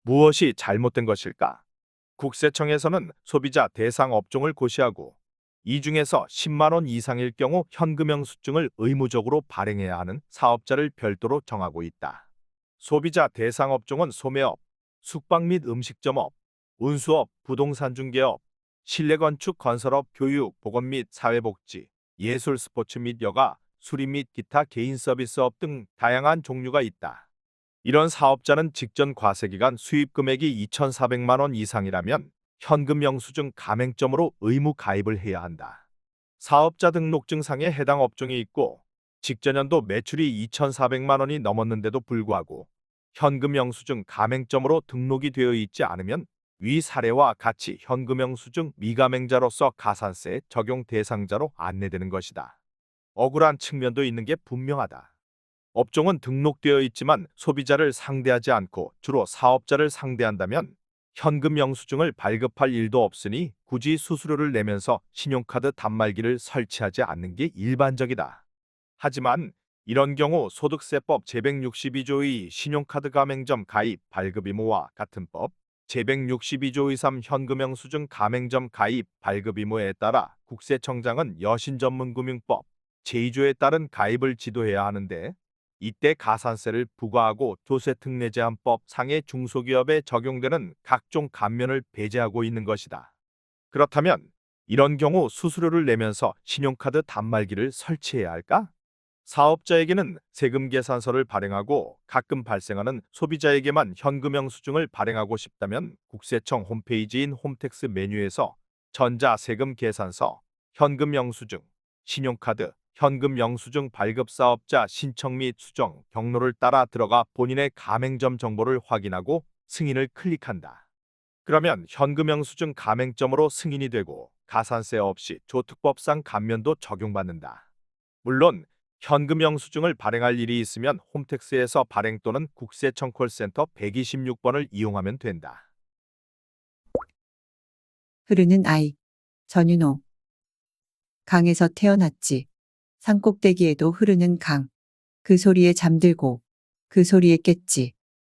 무엇이 잘못된 것일까? 국세청에서는 소비자 대상 업종을 고시하고 이 중에서 10만 원 이상일 경우 현금 영수증을 의무적으로 발행해야 하는 사업자를 별도로 정하고 있다. 소비자 대상 업종은 소매업, 숙박 및 음식점업, 운수업, 부동산 중개업, 실내건축 건설업, 교육, 보건 및 사회복지, 예술 스포츠 및 여가, 수리 및 기타 개인 서비스업 등 다양한 종류가 있다. 이런 사업자는 직전 과세기간 수입 금액이 2,400만 원 이상이라면 현금 영수증 가맹점으로 의무 가입을 해야 한다. 사업자 등록증상에 해당 업종이 있고 직전년도 매출이 2,400만 원이 넘었는데도 불구하고 현금 영수증 가맹점으로 등록이 되어 있지 않으면 위 사례와 같이 현금 영수증 미가맹자로서 가산세 적용 대상자로 안내되는 것이다. 억울한 측면도 있는 게 분명하다. 업종은 등록되어 있지만 소비자를 상대하지 않고 주로 사업자를 상대한다면 현금 영수증을 발급할 일도 없으니 굳이 수수료를 내면서 신용카드 단말기를 설치하지 않는 게 일반적이다. 하지만 이런 경우 소득세법 제162조의 신용카드 가맹점 가입 발급 의무와 같은 법 제162조의 3 현금 영수증 가맹점 가입 발급 의무에 따라 국세청장은 여신전문금융법 제2조에 따른 가입을 지도해야 하는데 이때 가산세를 부과하고 조세특례제한법 상의 중소기업에 적용되는 각종 감면을 배제하고 있는 것이다. 그렇다면 이런 경우 수수료를 내면서 신용카드 단말기를 설치해야 할까? 사업자에게는 세금 계산서를 발행하고 가끔 발생하는 소비자에게만 현금 영수증을 발행하고 싶다면 국세청 홈페이지인 홈택스 메뉴에서 전자세금 계산서, 현금 영수증, 신용카드, 현금 영수증 발급 사업자 신청 및 수정 경로를 따라 들어가 본인의 가맹점 정보를 확인하고 승인을 클릭한다. 그러면 현금 영수증 가맹점으로 승인이 되고 가산세 없이 조특법상 감면도 적용받는다. 물론 현금 영수증을 발행할 일이 있으면 홈택스에서 발행 또는 국세청 콜센터 126번을 이용하면 된다. 흐르는 아이. 전윤호. 강에서 태어났지. 산꼭대기에도 흐르는 강. 그 소리에 잠들고 그 소리에 깼지.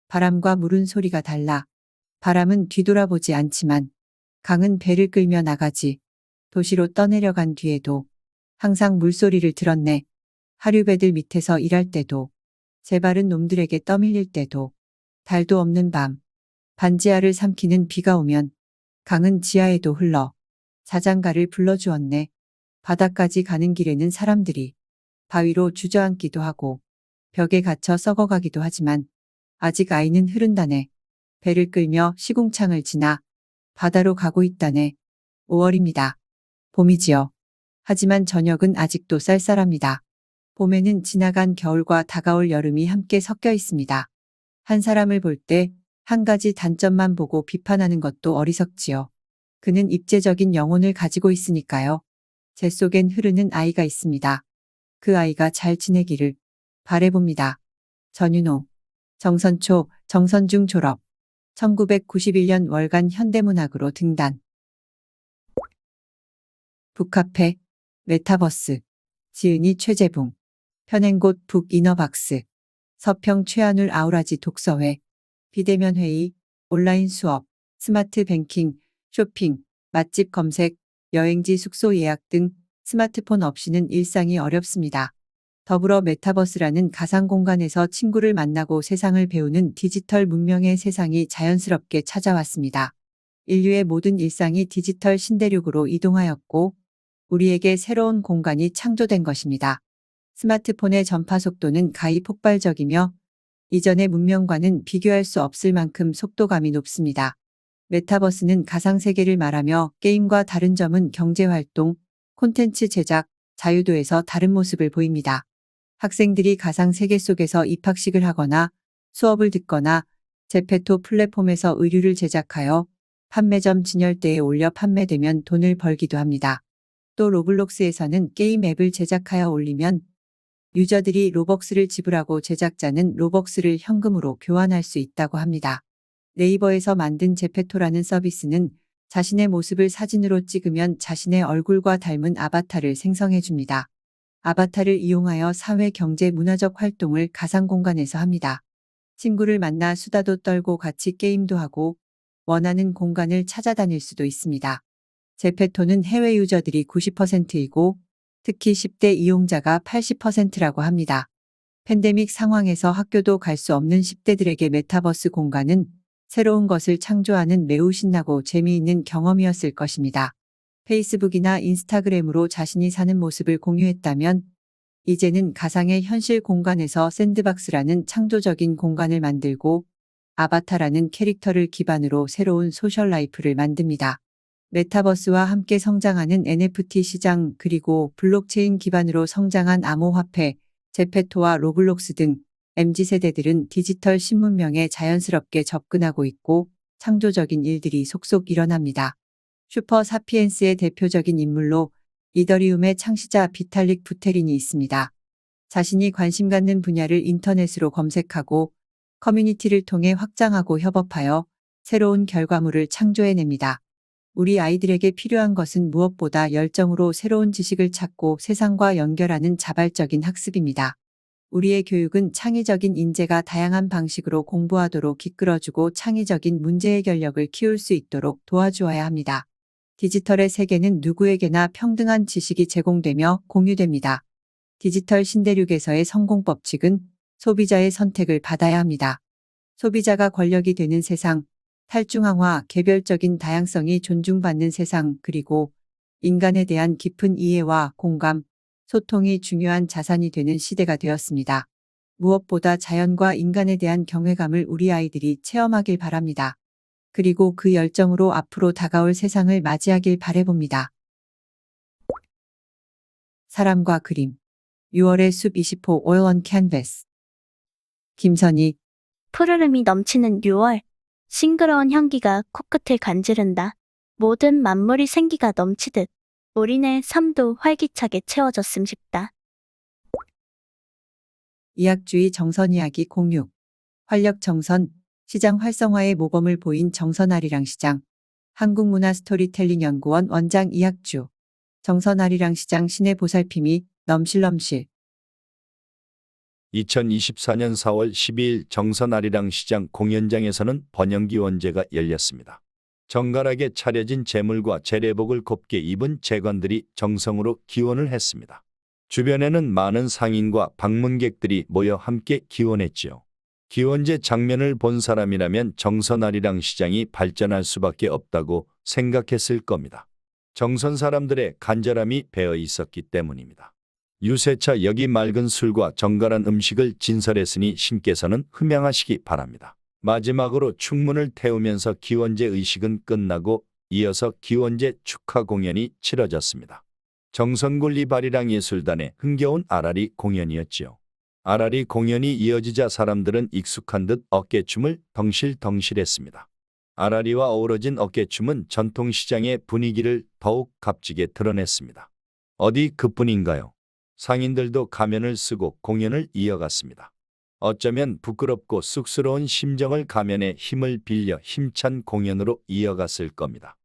바람과 물은 소리가 달라. 바람은 뒤돌아보지 않지만 강은 배를 끌며 나가지. 도시로 떠내려간 뒤에도 항상 물소리를 들었네. 하류배들 밑에서 일할 때도, 재바른 놈들에게 떠밀릴 때도, 달도 없는 밤, 반지하를 삼키는 비가 오면 강은 지하에도 흘러 자장가를 불러주었네. 바다까지 가는 길에는 사람들이 바위로 주저앉기도 하고 벽에 갇혀 썩어가기도 하지만 아직 아이는 흐른다네. 배를 끌며 시궁창을 지나 바다로 가고 있다네. 5월입니다. 봄이지요. 하지만 저녁은 아직도 쌀쌀합니다. 봄에는 지나간 겨울과 다가올 여름이 함께 섞여 있습니다. 한 사람을 볼 때 한 가지 단점만 보고 비판하는 것도 어리석지요. 그는 입체적인 영혼을 가지고 있으니까요. 제 속엔 흐르는 아이가 있습니다. 그 아이가 잘 지내기를 바래봅니다. 전윤호. 정선초, 정선중 졸업. 1991년 월간 현대문학으로 등단. 북카페, 메타버스. 지은이 최재붕. 편행곳 북이너박스. 서평 최한울 아우라지 독서회. 비대면 회의. 온라인 수업, 스마트 뱅킹, 쇼핑, 맛집 검색, 여행지 숙소 예약 등 스마트폰 없이는 일상이 어렵습니다. 더불어 메타버스라는 가상 공간에서 친구를 만나고 세상을 배우는 디지털 문명의 세상이 자연스럽게 찾아왔습니다. 인류의 모든 일상이 디지털 신대륙으로 이동하였고 우리에게 새로운 공간이 창조된 것입니다. 스마트폰의 전파 속도는 가히 폭발적이며 이전의 문명과는 비교할 수 없을 만큼 속도감이 높습니다. 메타버스는 가상세계를 말하며 게임과 다른 점은 경제활동, 콘텐츠 제작, 자유도에서 다른 모습을 보입니다. 학생들이 가상세계 속에서 입학식을 하거나 수업을 듣거나 제페토 플랫폼에서 의류를 제작하여 판매점 진열대에 올려 판매되면 돈을 벌기도 합니다. 또 로블록스에서는 게임 앱을 제작하여 올리면 유저들이 로벅스를 지불하고 제작자는 로벅스를 현금으로 교환할 수 있다고 합니다. 네이버에서 만든 제페토라는 서비스는 자신의 모습을 사진으로 찍으면 자신의 얼굴과 닮은 아바타를 생성해 줍니다. 아바타를 이용하여 사회, 경제, 문화적 활동을 가상 공간에서 합니다. 친구를 만나 수다도 떨고 같이 게임도 하고 원하는 공간을 찾아다닐 수도 있습니다. 제페토는 해외 유저들이 90%이고 특히 10대 이용자가 80%라고 합니다. 팬데믹 상황에서 학교도 갈 수 없는 10대들에게 메타버스 공간은 새로운 것을 창조하는 매우 신나고 재미있는 경험이었을 것입니다. 페이스북이나 인스타그램으로 자신이 사는 모습을 공유했다면 이제는 가상의 현실 공간에서 샌드박스라는 창조적인 공간을 만들고 아바타라는 캐릭터를 기반으로 새로운 소셜 라이프를 만듭니다. 메타버스와 함께 성장하는 NFT 시장 그리고 블록체인 기반으로 성장한 암호화폐, 제페토와 로블록스 등 MZ세대들은 디지털 신문명에 자연스럽게 접근하고 있고 창조적인 일들이 속속 일어납니다. 슈퍼 사피엔스의 대표적인 인물로 이더리움의 창시자 비탈릭 부테린이 있습니다. 자신이 관심 갖는 분야를 인터넷으로 검색하고 커뮤니티를 통해 확장하고 협업하여 새로운 결과물을 창조해냅니다. 우리 아이들에게 필요한 것은 무엇보다 열정으로 새로운 지식을 찾고 세상과 연결하는 자발적인 학습입니다. 우리의 교육은 창의적인 인재가 다양한 방식으로 공부하도록 이끌어주고 창의적인 문제 해결력을 키울 수 있도록 도와주어야 합니다. 디지털의 세계는 누구에게나 평등한 지식이 제공되며 공유됩니다. 디지털 신대륙에서의 성공 법칙은 소비자의 선택을 받아야 합니다. 소비자가 권력이 되는 세상, 탈중앙화, 개별적인 다양성이 존중받는 세상, 그리고 인간에 대한 깊은 이해와 공감, 소통이 중요한 자산이 되는 시대가 되었습니다. 무엇보다 자연과 인간에 대한 경외감을 우리 아이들이 체험하길 바랍니다. 그리고 그 열정으로 앞으로 다가올 세상을 맞이하길 바라봅니다. 사람과 그림 6월의 숲 20호 오일 온 캔버스 김선희 푸르름이 넘치는 6월. 싱그러운 향기가 코끝을 간지른다. 모든 만물이 생기가 넘치듯 우리네 삶도 활기차게 채워졌음 싶다. 이학주의 정선 이야기 06 활력 정선 시장 활성화의 모범을 보인 정선아리랑 시장 한국문화 스토리텔링 연구원 원장 이학주 정선아리랑 시장 신의 보살핌이 넘실넘실 2024년 4월 12일 정선아리랑 시장 공연장에서는 번영기원제가 열렸습니다. 정갈하게 차려진 제물과 제례복을 곱게 입은 제관들이 정성으로 기원을 했습니다. 주변에는 많은 상인과 방문객들이 모여 함께 기원했지요. 기원제 장면을 본 사람이라면 정선아리랑 시장이 발전할 수밖에 없다고 생각했을 겁니다. 정선 사람들의 간절함이 배어 있었기 때문입니다. 유세차 여기 맑은 술과 정갈한 음식을 진설했으니 신께서는 흠양하시기 바랍니다. 마지막으로 충문을 태우면서 기원제 의식은 끝나고 이어서 기원제 축하 공연이 치러졌습니다. 정선굴리 바리랑 예술단의 흥겨운 아라리 공연이었지요. 아라리 공연이 이어지자 사람들은 익숙한 듯 어깨춤을 덩실덩실했습니다. 아라리와 어우러진 어깨춤은 전통시장의 분위기를 더욱 값지게 드러냈습니다. 어디 그뿐인가요? 상인들도 가면을 쓰고 공연을 이어갔습니다. 어쩌면 부끄럽고 쑥스러운 심정을 가면에 힘을 빌려 힘찬 공연으로 이어갔을 겁니다.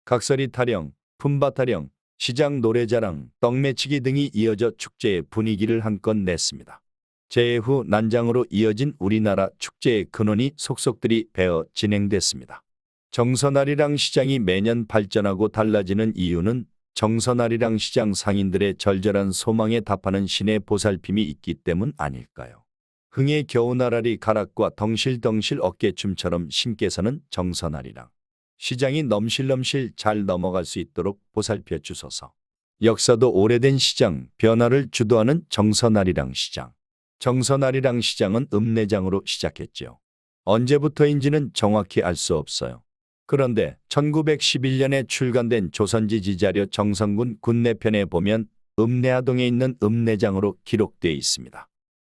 각설이 타령, 품바 타령, 시장 노래자랑, 떡매치기 등이 이어져 축제의 분위기를 한껏 냈습니다. 재해 후 난장으로 이어진 우리나라 축제의 근원이 속속들이 배어 진행됐습니다. 정선아리랑 시장이 매년 발전하고 달라지는 이유는 정선아리랑 시장 상인들의 절절한 소망에 답하는 신의 보살핌이 있기 때문 아닐까요? 흥의 겨우나라리 가락과 덩실덩실 어깨춤처럼 신께서는 정선아리랑 시장이 넘실넘실 잘 넘어갈 수 있도록 보살펴 주소서. 역사도 오래된 시장, 변화를 주도하는 정선아리랑 시장. 정선아리랑 시장은 읍내장으로 시작했지요. 언제부터인지는 정확히 알 수 없어요. 그런데 1911년에 출간된 조선지 지자료 정선군 군내편에 보면 읍내하동에 있는 읍내장으로 기록되어 있습니다.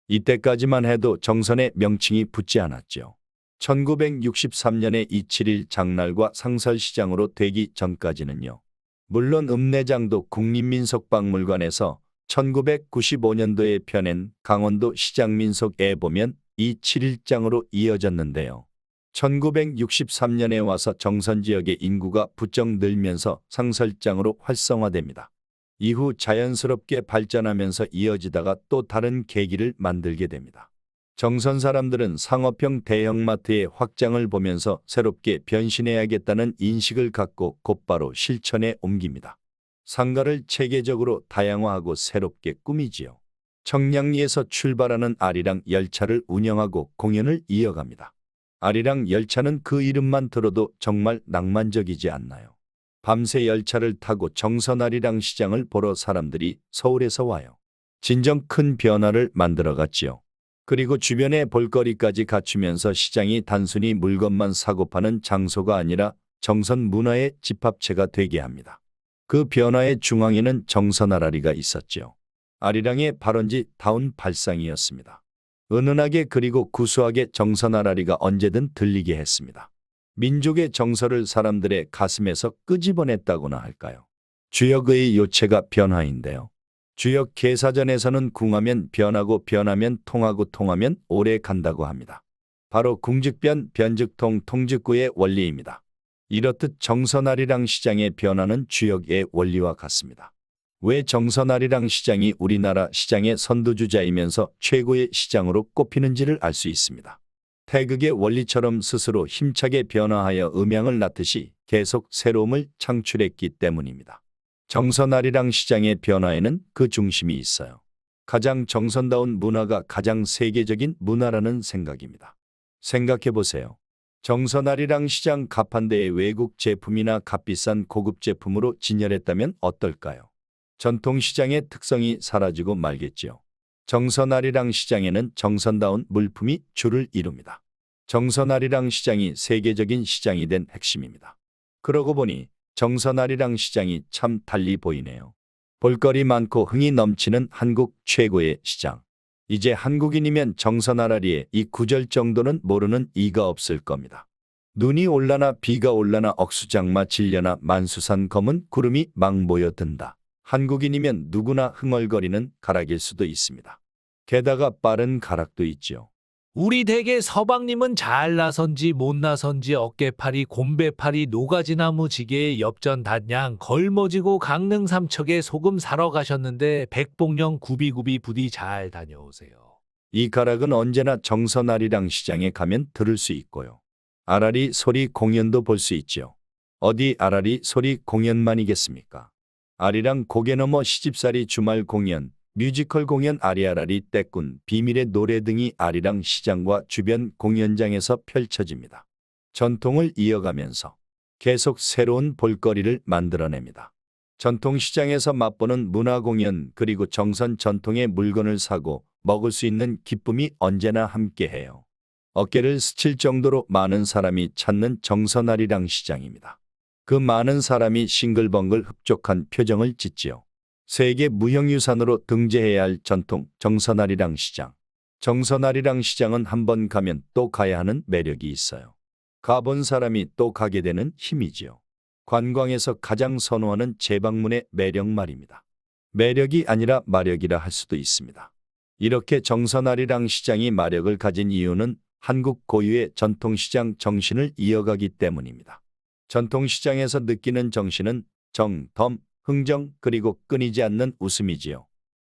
이때까지만 해도 정선의 명칭이 붙지 않았지요. 1963년에 271 장날과 상설시장으로 되기 전까지는요. 물론 읍내장도 국립민속박물관에서 1995년도에 펴낸 강원도 시장민속에 보면 271장으로 이어졌는데요. 1963년에 와서 정선 지역의 인구가 부쩍 늘면서 상설장으로 활성화됩니다. 이후 자연스럽게 발전하면서 이어지다가 또 다른 계기를 만들게 됩니다. 정선 사람들은 상업형 대형마트의 확장을 보면서 새롭게 변신해야겠다는 인식을 갖고 곧바로 실천에 옮깁니다. 상가를 체계적으로 다양화하고 새롭게 꾸미지요. 청량리에서 출발하는 아리랑 열차를 운영하고 공연을 이어갑니다. 아리랑 열차는 그 이름만 들어도 정말 낭만적이지 않나요? 밤새 열차를 타고 정선 아리랑 시장을 보러 사람들이 서울에서 와요. 진정 큰 변화를 만들어갔지요. 그리고 주변에 볼거리까지 갖추면서 시장이 단순히 물건만 사고 파는 장소가 아니라 정선 문화의 집합체가 되게 합니다. 그 변화의 중앙에는 정선 아라리가 있었지요. 아리랑의 발원지 다운 발상이었습니다. 은은하게 그리고 구수하게 정선 아라리가 언제든 들리게 했습니다. 민족의 정서를 사람들의 가슴에서 끄집어냈다고나 할까요? 주역의 요체가 변화인데요. 주역 개사전에서는 궁하면 변하고 변하면 통하고 통하면 오래 간다고 합니다. 바로 궁즉변, 변즉통, 통즉구의 원리입니다. 이렇듯 정선아리랑 시장의 변화는 주역의 원리와 같습니다. 왜 정선아리랑 시장이 우리나라 시장의 선두주자이면서 최고의 시장으로 꼽히는지를 알 수 있습니다. 태극의 원리처럼 스스로 힘차게 변화하여 음향을 낳듯이 계속 새로움을 창출했기 때문입니다. 정선아리랑 시장의 변화에는 그 중심이 있어요. 가장 정선다운 문화가 가장 세계적인 문화라는 생각입니다. 생각해 보세요. 정선아리랑 시장 가판대에 외국 제품이나 값비싼 고급 제품으로 진열했다면 어떨까요? 전통시장의 특성이 사라지고 말겠지요. 정선아리랑 시장에는 정선다운 물품이 주를 이룹니다. 정선아리랑 시장이 세계적인 시장이 된 핵심입니다. 그러고 보니 정선아리랑 시장이 참 달리 보이네요. 볼거리 많고 흥이 넘치는 한국 최고의 시장. 이제 한국인이면 정선아라리의 이 구절 정도는 모르는 이가 없을 겁니다. 눈이 올라나 비가 올라나 억수장마 질려나 만수산 검은 구름이 막 모여든다. 한국인이면 누구나 흥얼거리는 가락일 수도 있습니다. 게다가 빠른 가락도 있지요. 우리 댁의 서방님은 잘 나선지 못 나선지 어깨팔이 곰배팔이 노가지나무 지게에 엽전 단양 걸머지고 강릉 삼척에 소금 사러 가셨는데 백봉령 구비구비 부디 잘 다녀오세요. 이 가락은 언제나 정선아리랑 시장에 가면 들을 수 있고요. 아라리 소리 공연도 볼 수 있지요. 어디 아라리 소리 공연만이겠습니까? 아리랑 고개 넘어 시집살이 주말 공연, 뮤지컬 공연 아리아라리 떼꾼, 비밀의 노래 등이 아리랑 시장과 주변 공연장에서 펼쳐집니다. 전통을 이어가면서 계속 새로운 볼거리를 만들어냅니다. 전통시장에서 맛보는 문화공연 그리고 정선 전통의 물건을 사고 먹을 수 있는 기쁨이 언제나 함께해요. 어깨를 스칠 정도로 많은 사람이 찾는 정선아리랑 시장입니다. 그 많은 사람이 싱글벙글 흡족한 표정을 짓지요. 세계 무형유산으로 등재해야 할 전통 정선아리랑 시장. 정선아리랑 시장은 한번 가면 또 가야 하는 매력이 있어요. 가본 사람이 또 가게 되는 힘이지요. 관광에서 가장 선호하는 재방문의 매력 말입니다. 매력이 아니라 마력이라 할 수도 있습니다. 이렇게 정선아리랑 시장이 마력을 가진 이유는 한국 고유의 전통시장 정신을 이어가기 때문입니다. 전통시장에서 느끼는 정신은 정, 덤, 흥정 그리고 끊이지 않는 웃음이지요.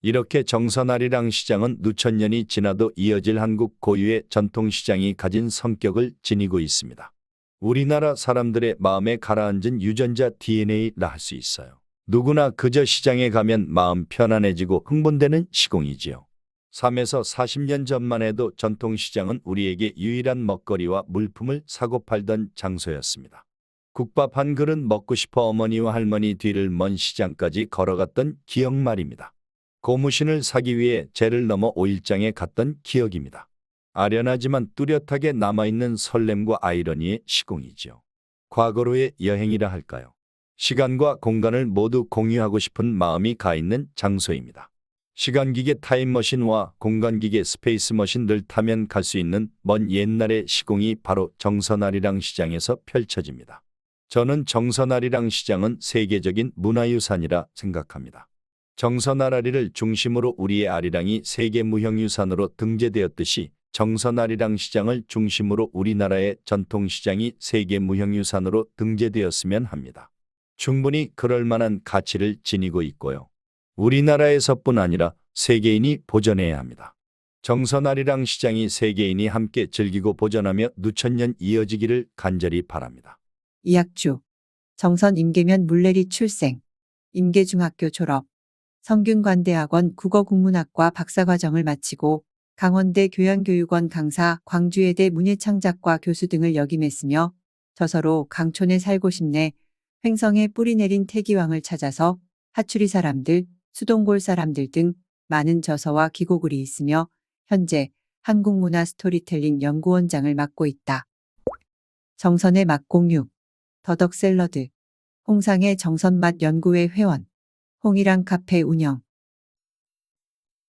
이렇게 정선아리랑 시장은 누천 년이 지나도 이어질 한국 고유의 전통시장이 가진 성격을 지니고 있습니다. 우리나라 사람들의 마음에 가라앉은 유전자 DNA라 할 수 있어요. 누구나 그저 시장에 가면 마음 편안해지고 흥분되는 시공이지요. 3에서 40년 전만 해도 전통시장은 우리에게 유일한 먹거리와 물품을 사고 팔던 장소였습니다. 국밥 한 그릇 먹고 싶어 어머니와 할머니 뒤를 먼 시장까지 걸어갔던 기억 말입니다. 고무신을 사기 위해 제를 넘어 오일장에 갔던 기억입니다. 아련하지만 뚜렷하게 남아있는 설렘과 아이러니의 시공이지요. 과거로의 여행이라 할까요? 시간과 공간을 모두 공유하고 싶은 마음이 가 있는 장소입니다. 시간기계 타임머신과 공간기계 스페이스머신들 타면 갈 수 있는 먼 옛날의 시공이 바로 정선아리랑 시장에서 펼쳐집니다. 저는 정선아리랑 시장은 세계적인 문화유산이라 생각합니다. 정선아리를 중심으로 우리의 아리랑이 세계무형유산으로 등재되었듯이 정선아리랑 시장을 중심으로 우리나라의 전통시장이 세계무형유산으로 등재되었으면 합니다. 충분히 그럴 만한 가치를 지니고 있고요. 우리나라에서뿐 아니라 세계인이 보존해야 합니다. 정선아리랑 시장이 세계인이 함께 즐기고 보존하며 누천년 이어지기를 간절히 바랍니다. 이학주, 정선 임계면 물레리 출생, 임계중학교 졸업, 성균관대학원 국어국문학과 박사과정을 마치고 강원대 교양교육원 강사, 광주예대 문예창작과 교수 등을 역임했으며 저서로 강촌에 살고 싶네, 횡성에 뿌리 내린 태기왕을 찾아서 하추리 사람들, 수동골 사람들 등 많은 저서와 기고글이 있으며 현재 한국문화 스토리텔링 연구원장을 맡고 있다. 정선의 맛공유, 더덕 샐러드, 홍상의 정선맛 연구회 회원, 홍이랑 카페 운영.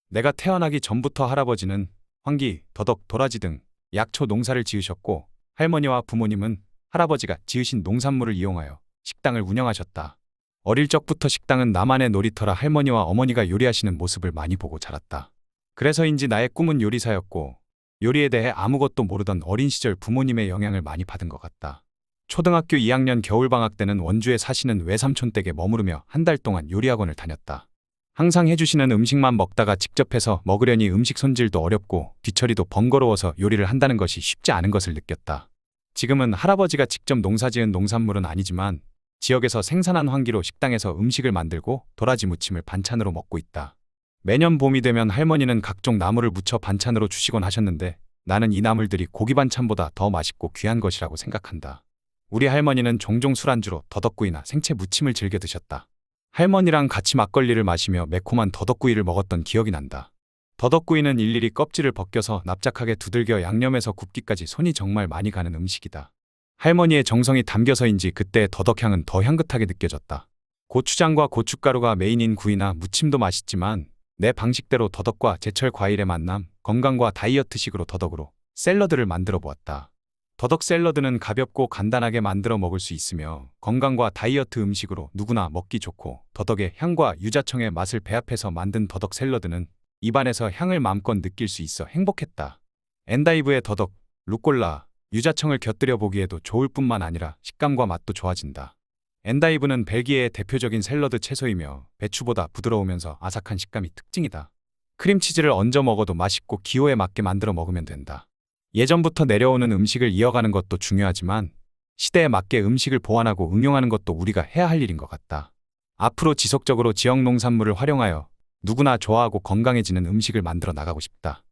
내가 태어나기 전부터 할아버지는 황기, 더덕, 도라지 등 약초 농사를 지으셨고 할머니와 부모님은 할아버지가 지으신 농산물을 이용하여 식당을 운영하셨다. 어릴 적부터 식당은 나만의 놀이터라 할머니와 어머니가 요리하시는 모습을 많이 보고 자랐다. 그래서인지 나의 꿈은 요리사였고 요리에 대해 아무것도 모르던 어린 시절 부모님의 영향을 많이 받은 것 같다. 초등학교 2학년 겨울방학 때는 원주에 사시는 외삼촌 댁에 머무르며 한 달 동안 요리학원을 다녔다. 항상 해주시는 음식만 먹다가 직접 해서 먹으려니 음식 손질도 어렵고 뒤처리도 번거로워서 요리를 한다는 것이 쉽지 않은 것을 느꼈다. 지금은 할아버지가 직접 농사지은 농산물은 아니지만 지역에서 생산한 황기로 식당에서 음식을 만들고 도라지 무침을 반찬으로 먹고 있다. 매년 봄이 되면 할머니는 각종 나물을 무쳐 반찬으로 주시곤 하셨는데 나는 이 나물들이 고기 반찬보다 더 맛있고 귀한 것이라고 생각한다. 우리 할머니는 종종 술안주로 더덕구이나 생채 무침을 즐겨 드셨다. 할머니랑 같이 막걸리를 마시며 매콤한 더덕구이를 먹었던 기억이 난다. 더덕구이는 일일이 껍질을 벗겨서 납작하게 두들겨 양념해서 굽기까지 손이 정말 많이 가는 음식이다. 할머니의 정성이 담겨서인지 그때의 더덕향은 더 향긋하게 느껴졌다. 고추장과 고춧가루가 메인인 구이나 무침도 맛있지만 내 방식대로 더덕과 제철 과일의 만남, 건강과 다이어트식으로 더덕으로 샐러드를 만들어 보았다. 더덕 샐러드는 가볍고 간단하게 만들어 먹을 수 있으며 건강과 다이어트 음식으로 누구나 먹기 좋고 더덕의 향과 유자청의 맛을 배합해서 만든 더덕 샐러드는 입안에서 향을 마음껏 느낄 수 있어 행복했다. 엔다이브의 더덕, 루꼴라, 유자청을 곁들여 보기에도 좋을 뿐만 아니라 식감과 맛도 좋아진다. 엔다이브는 벨기에의 대표적인 샐러드 채소이며 배추보다 부드러우면서 아삭한 식감이 특징이다. 크림치즈를 얹어 먹어도 맛있고 기호에 맞게 만들어 먹으면 된다. 예전부터 내려오는 음식을 이어가는 것도 중요하지만 시대에 맞게 음식을 보완하고 응용하는 것도 우리가 해야 할 일인 것 같다. 앞으로 지속적으로 지역 농산물을 활용하여 누구나 좋아하고 건강해지는 음식을 만들어 나가고 싶다.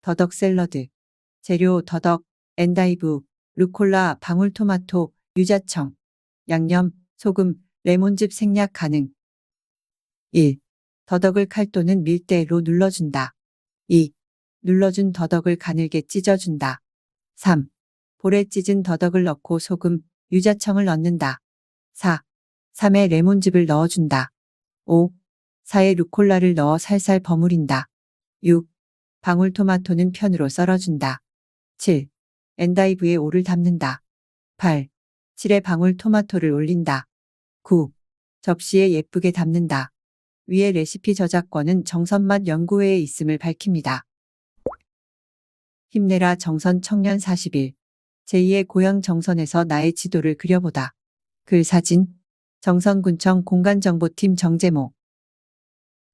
더덕 샐러드. 재료 더덕, 엔다이브, 루콜라, 방울토마토, 유자청, 양념, 소금, 레몬즙 생략 가능. 1. 더덕을 칼 또는 밀대로 눌러준다. 2. 눌러준 더덕을 가늘게 찢어준다. 3. 볼에 찢은 더덕을 넣고 소금, 유자청을 넣는다. 4. 3에 레몬즙을 넣어준다. 5. 4에 루콜라를 넣어 살살 버무린다. 6. 방울토마토는 편으로 썰어준다. 7. 엔다이브에 오를 담는다. 8. 7에 방울토마토를 올린다. 9. 접시에 예쁘게 담는다. 위의 레시피 저작권은 정선맛 연구회에 있음을 밝힙니다. 힘내라 정선 청년 40일. 제2의 고향 정선에서 나의 지도를 그려보다. 글 사진. 정선군청 공간정보팀 정재모.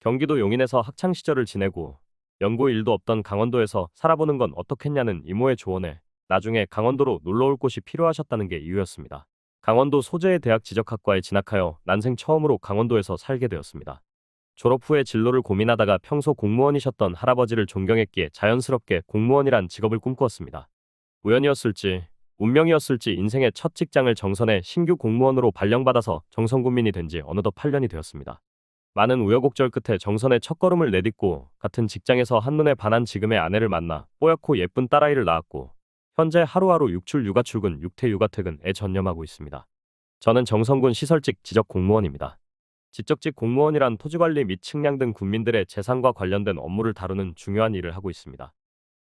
경기도 용인에서 학창 시절을 지내고 연구 일도 없던 강원도에서 살아보는 건 어떻겠냐는 이모의 조언에 나중에 강원도로 놀러올 곳이 필요하셨다는 게 이유였습니다. 강원도 소재의 대학 지적학과에 진학하여 난생 처음으로 강원도에서 살게 되었습니다. 졸업 후에 진로를 고민하다가 평소 공무원이셨던 할아버지를 존경했기에 자연스럽게 공무원이란 직업을 꿈꾸었습니다. 우연이었을지 운명이었을지 인생의 첫 직장을 정선해 신규 공무원으로 발령받아서 정선군민이 된 지 어느덧 8년이 되었습니다. 많은 우여곡절 끝에 정선의 첫걸음을 내딛고 같은 직장에서 한눈에 반한 지금의 아내를 만나 뽀얗고 예쁜 딸아이를 낳았고 현재 하루하루 육출 육아 출근 육퇴 육아 퇴근에 전념하고 있습니다. 저는 정선군 시설직 지적 공무원입니다. 지적직 공무원이란 토지관리 및 측량 등 군민들의 재산과 관련된 업무를 다루는 중요한 일을 하고 있습니다.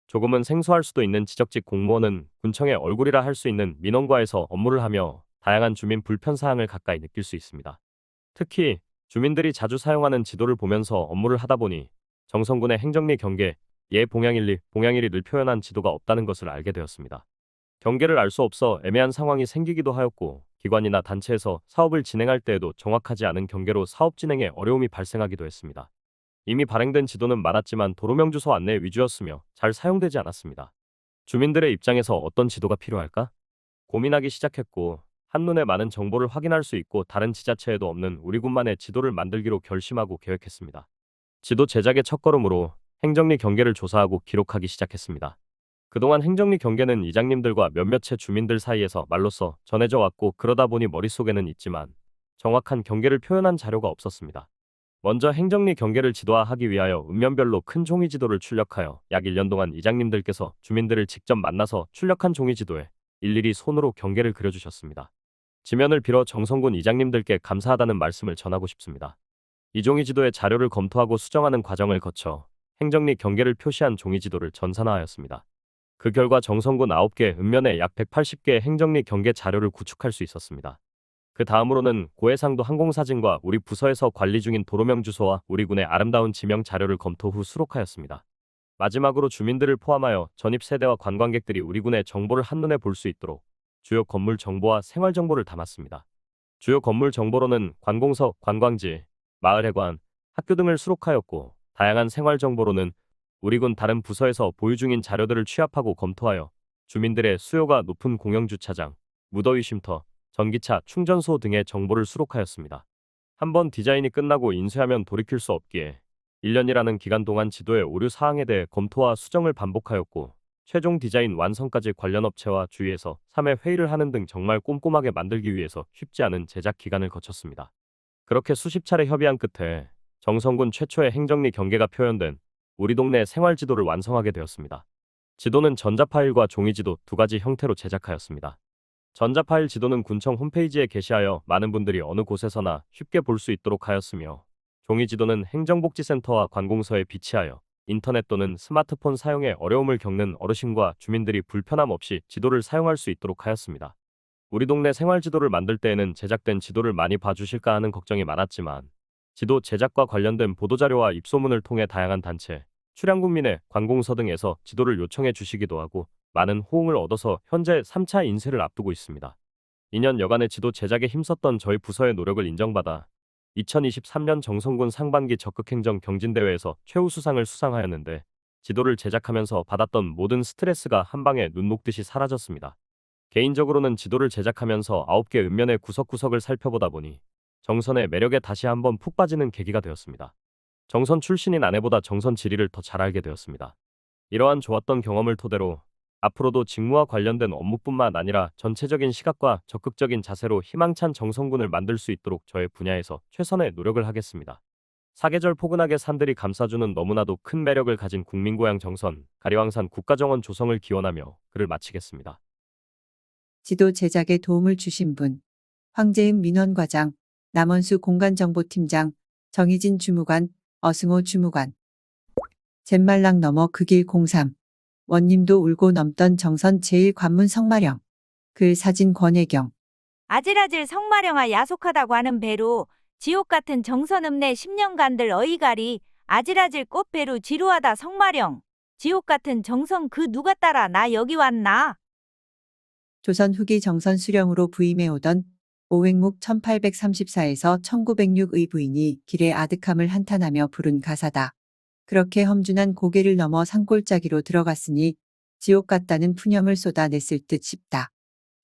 조금은 생소할 수도 있는 지적직 공무원은 군청의 얼굴이라 할 수 있는 민원과에서 업무를 하며 다양한 주민 불편사항을 가까이 느낄 수 있습니다. 특히 주민들이 자주 사용하는 지도를 보면서 업무를 하다 보니 정선군의 행정리 경계, 봉양일리, 봉양일이를 표현한 지도가 없다는 것을 알게 되었습니다. 경계를 알 수 없어 애매한 상황이 생기기도 하였고 기관이나 단체에서 사업을 진행할 때에도 정확하지 않은 경계로 사업 진행에 어려움이 발생하기도 했습니다. 이미 발행된 지도는 많았지만 도로명 주소 안내 위주였으며 잘 사용되지 않았습니다. 주민들의 입장에서 어떤 지도가 필요할까? 고민하기 시작했고 한눈에 많은 정보를 확인할 수 있고 다른 지자체에도 없는 우리 군만의 지도를 만들기로 결심하고 계획했습니다. 지도 제작의 첫걸음으로 행정리 경계를 조사하고 기록하기 시작했습니다. 그동안 행정리 경계는 이장님들과 몇몇의 주민들 사이에서 말로써 전해져 왔고 그러다 보니 머릿속에는 있지만 정확한 경계를 표현한 자료가 없었습니다. 먼저 행정리 경계를 지도화하기 위하여 읍면별로 큰 종이지도를 출력하여 약 1년 동안 이장님들께서 주민들을 직접 만나서 출력한 종이지도에 일일이 손으로 경계를 그려주셨습니다. 지면을 빌어 정선군 이장님들께 감사하다는 말씀을 전하고 싶습니다. 이 종이지도의 자료를 검토하고 수정하는 과정을 거쳐 행정리 경계를 표시한 종이지도를 전산화하였습니다. 그 결과 정선군 9개 읍면에 약 180개의 행정리 경계 자료를 구축할 수 있었습니다. 그 다음으로는 고해상도 항공사진과 우리 부서에서 관리 중인 도로명 주소와 우리 군의 아름다운 지명 자료를 검토 후 수록하였습니다. 마지막으로 주민들을 포함하여 전입 세대와 관광객들이 우리 군의 정보를 한눈에 볼 수 있도록 주요 건물 정보와 생활 정보를 담았습니다. 주요 건물 정보로는 관공서, 관광지, 마을회관, 학교 등을 수록하였고 다양한 생활 정보로는 우리 군 다른 부서에서 보유 중인 자료들을 취합하고 검토하여 주민들의 수요가 높은 공영주차장, 무더위 쉼터, 전기차, 충전소 등의 정보를 수록하였습니다. 한번 디자인이 끝나고 인쇄하면 돌이킬 수 없기에 1년이라는 기간 동안 지도의 오류 사항에 대해 검토와 수정을 반복하였고 최종 디자인 완성까지 관련 업체와 주위에서 3회 회의를 하는 등 정말 꼼꼼하게 만들기 위해서 쉽지 않은 제작 기간을 거쳤습니다. 그렇게 수십 차례 협의한 끝에 정선군 최초의 행정리 경계가 표현된 우리 동네 생활지도를 완성하게 되었습니다. 지도는 전자파일과 종이지도 두 가지 형태로 제작하였습니다. 전자파일 지도는 군청 홈페이지에 게시하여 많은 분들이 어느 곳에서나 쉽게 볼 수 있도록 하였으며 종이지도는 행정복지센터와 관공서에 비치하여 인터넷 또는 스마트폰 사용에 어려움을 겪는 어르신과 주민들이 불편함 없이 지도를 사용할 수 있도록 하였습니다. 우리 동네 생활지도를 만들 때에는 제작된 지도를 많이 봐주실까 하는 걱정이 많았지만 지도 제작과 관련된 보도자료와 입소문을 통해 다양한 단체, 출향군민회, 관공서 등에서 지도를 요청해 주시기도 하고 많은 호응을 얻어서 현재 3차 인쇄를 앞두고 있습니다. 2년 여간의 지도 제작에 힘썼던 저희 부서의 노력을 인정받아 2023년 정선군 상반기 적극행정 경진대회에서 최우수상을 수상하였는데 지도를 제작하면서 받았던 모든 스트레스가 한방에 눈 녹듯이 사라졌습니다. 개인적으로는 지도를 제작하면서 9개 읍면의 구석구석을 살펴보다 보니 정선의 매력에 다시 한번 푹 빠지는 계기가 되었습니다. 정선 출신인 아내보다 정선 지리를 더 잘 알게 되었습니다. 이러한 좋았던 경험을 토대로 앞으로도 직무와 관련된 업무뿐만 아니라 전체적인 시각과 적극적인 자세로 희망찬 정선군을 만들 수 있도록 저의 분야에서 최선의 노력을 하겠습니다. 사계절 포근하게 산들이 감싸주는 너무나도 큰 매력을 가진 국민고향 정선, 가리왕산 국가정원 조성을 기원하며 글을 마치겠습니다. 지도 제작에 도움을 주신 분 황재은 민원과장, 남원수 공간정보팀장, 정희진 주무관, 어승호 주무관. 잿말랑 넘어 그 길 03. 원님도 울고 넘던 정선 제1관문 성마령. 글 사진 권혜경. 아질아질 성마령아 야속하다고 하는 배로 지옥 같은 정선 읍내 10년간들 어이가리 아질아질 꽃배로 지루하다 성마령. 지옥 같은 정선 그 누가 따라 나 여기 왔나? 조선 후기 정선 수령으로 부임해오던 오획묵 1834에서 1906의 부인이 길의 아득함을 한탄하며 부른 가사다. 그렇게 험준한 고개를 넘어 산골짜기로 들어갔으니 지옥 같다는 푸념을 쏟아냈을 듯 싶다.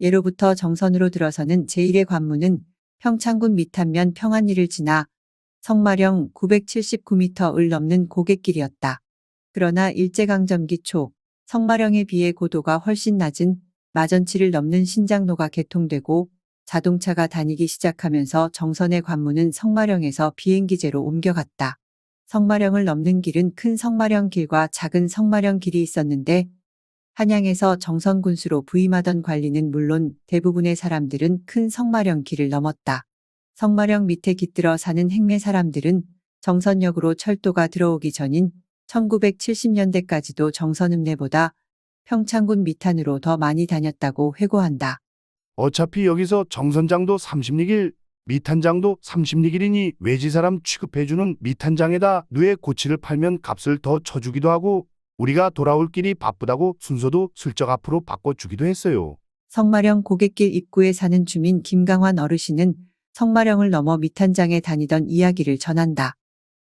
예로부터 정선으로 들어서는 제1의 관문은 평창군 밑한면 평안리를 지나 성마령 979m을 넘는 고갯길이었다. 그러나 일제강점기 초 성마령에 비해 고도가 훨씬 낮은 마전치를 넘는 신장로가 개통되고 자동차가 다니기 시작하면서 정선의 관문은 성마령에서 비행기제로 옮겨갔다. 성마령을 넘는 길은 큰 성마령 길과 작은 성마령 길이 있었는데 한양에서 정선 군수로 부임하던 관리는 물론 대부분의 사람들은 큰 성마령 길을 넘었다. 성마령 밑에 깃들어 사는 행매 사람들은 정선역으로 철도가 들어오기 전인 1970년대까지도 정선읍내보다 평창군 밑안으로 더 많이 다녔다고 회고한다. 어차피 여기서 정선장도 30리길, 밑한장도 30리길이니 외지사람 취급해주는 밑한장에다 뇌 고치를 팔면 값을 더 쳐주기도 하고 우리가 돌아올 길이 바쁘다고 순서도 슬쩍 앞으로 바꿔주기도 했어요. 성마령 고갯길 입구에 사는 주민 김강환 어르신은 성마령을 넘어 밑한장에 다니던 이야기를 전한다.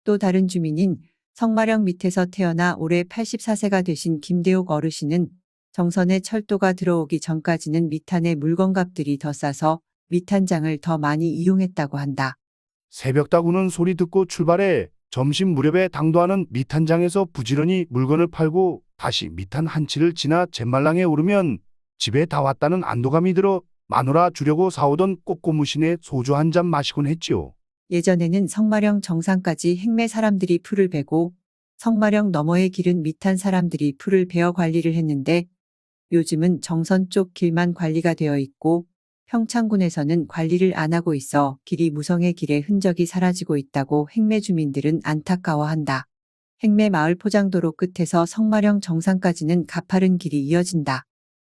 또 다른 주민인 성마령 밑에서 태어나 올해 84세가 되신 김대옥 어르신은 정선에 철도가 들어오기 전까지는 밑한의 물건값들이 더 싸서 밑한장을 더 많이 이용했다고 한다. 새벽 다구는 소리 듣고 출발해 점심 무렵에 당도하는 밑한장에서 부지런히 물건을 팔고 다시 밑한 한치를 지나 jet말랑에 오르면 집에 다 왔다는 안도감이 들어 마누라 주려고 사오던 꼬꼬무신에 소주 한 잔 마시곤 했지요. 예전에는 성마령 정상까지 행매 사람들이 풀을 베고 성마령 너머의 길은 밑한 사람들이 풀을 베어 관리를 했는데 요즘은 정선 쪽 길만 관리가 되어 있고 평창군에서는 관리를 안 하고 있어 길이 무성의 길의 흔적이 사라지고 있다고 행매 주민들은 안타까워한다. 행매 마을 포장도로 끝에서 성마령 정상까지는 가파른 길이 이어진다.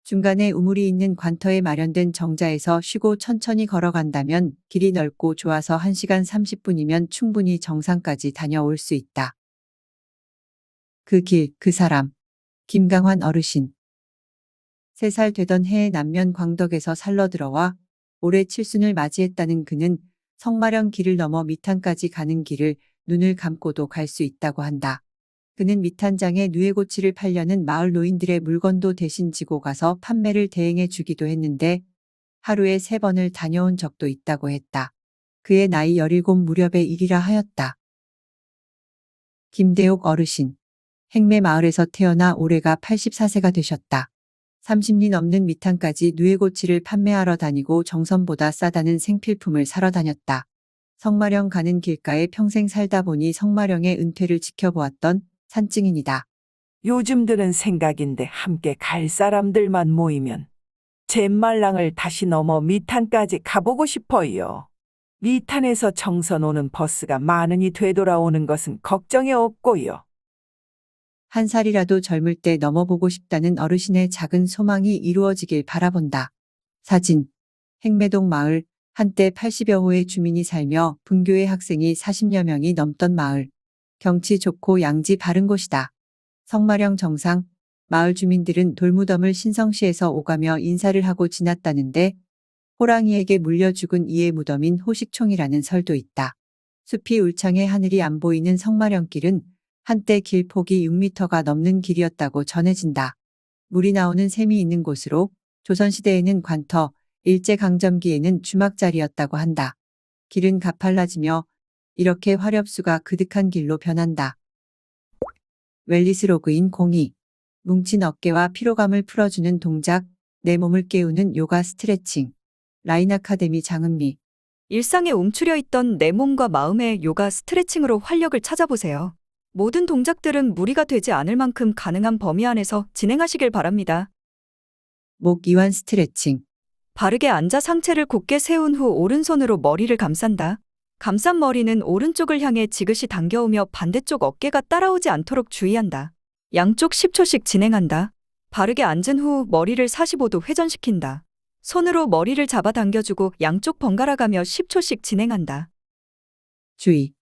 중간에 우물이 있는 관터에 마련된 정자에서 쉬고 천천히 걸어간다면 길이 넓고 좋아서 1시간 30분이면 충분히 정상까지 다녀올 수 있다. 그 길, 그 사람. 김강환 어르신. 3살 되던 해에 남면 광덕에서 살러 들어와 올해 칠순을 맞이했다는 그는 성마령 길을 넘어 밑안까지 가는 길을 눈을 감고도 갈 수 있다고 한다. 그는 밑한장에 누에고치를 팔려는 마을 노인들의 물건도 대신 지고 가서 판매를 대행해 주기도 했는데 하루에 3번을 다녀온 적도 있다고 했다. 그의 나이 17 무렵의 일이라 하였다. 김대옥 어르신. 행매 마을에서 태어나 올해가 84세가 되셨다. 30리 넘는 밑안까지 누에고치를 판매하러 다니고 정선보다 싸다는 생필품을 사러 다녔다. 성마령 가는 길가에 평생 살다 보니 성마령의 은퇴를 지켜보았던 산증인이다. 요즘 드는 생각인데 함께 갈 사람들만 모이면 jet말랑을 다시 넘어 밑안까지 가보고 싶어요. 밑안에서 정선 오는 버스가 많으니 되돌아오는 것은 걱정이 없고요. 한 살이라도 젊을 때 넘어보고 싶다는 어르신의 작은 소망이 이루어지길 바라본다. 사진. 행매동 마을. 한때 80여 호의 주민이 살며 분교회 학생이 40여 명이 넘던 마을. 경치 좋고 양지 바른 곳이다. 성마령 정상. 마을 주민들은 돌무덤을 신성시에서 오가며 인사를 하고 지났다는데 호랑이에게 물려 죽은 이의 무덤인 호식총이라는 설도 있다. 숲이 울창해 하늘이 안 보이는 성마령길은 한때 길 폭이 6m가 넘는 길이었다고 전해진다. 물이 나오는 샘이 있는 곳으로 조선시대에는 관터, 일제강점기에는 주막자리였다고 한다. 길은 가팔라지며 이렇게 화렵수가 그득한 길로 변한다. 웰리스 로그인 02. 뭉친 어깨와 피로감을 풀어주는 동작, 내 몸을 깨우는 요가 스트레칭. 라인 아카데미 장은미. 일상에 움츠려 있던 내 몸과 마음의 요가 스트레칭으로 활력을 찾아보세요. 모든 동작들은 무리가 되지 않을 만큼 가능한 범위 안에서 진행하시길 바랍니다. 목 이완 스트레칭. 바르게 앉아 상체를 곧게 세운 후 오른손으로 머리를 감싼다. 감싼 머리는 오른쪽을 향해 지그시 당겨오며 반대쪽 어깨가 따라오지 않도록 주의한다. 양쪽 10초씩 진행한다. 바르게 앉은 후 머리를 45도 회전시킨다. 손으로 머리를 잡아당겨주고 양쪽 번갈아가며 10초씩 진행한다. 주의.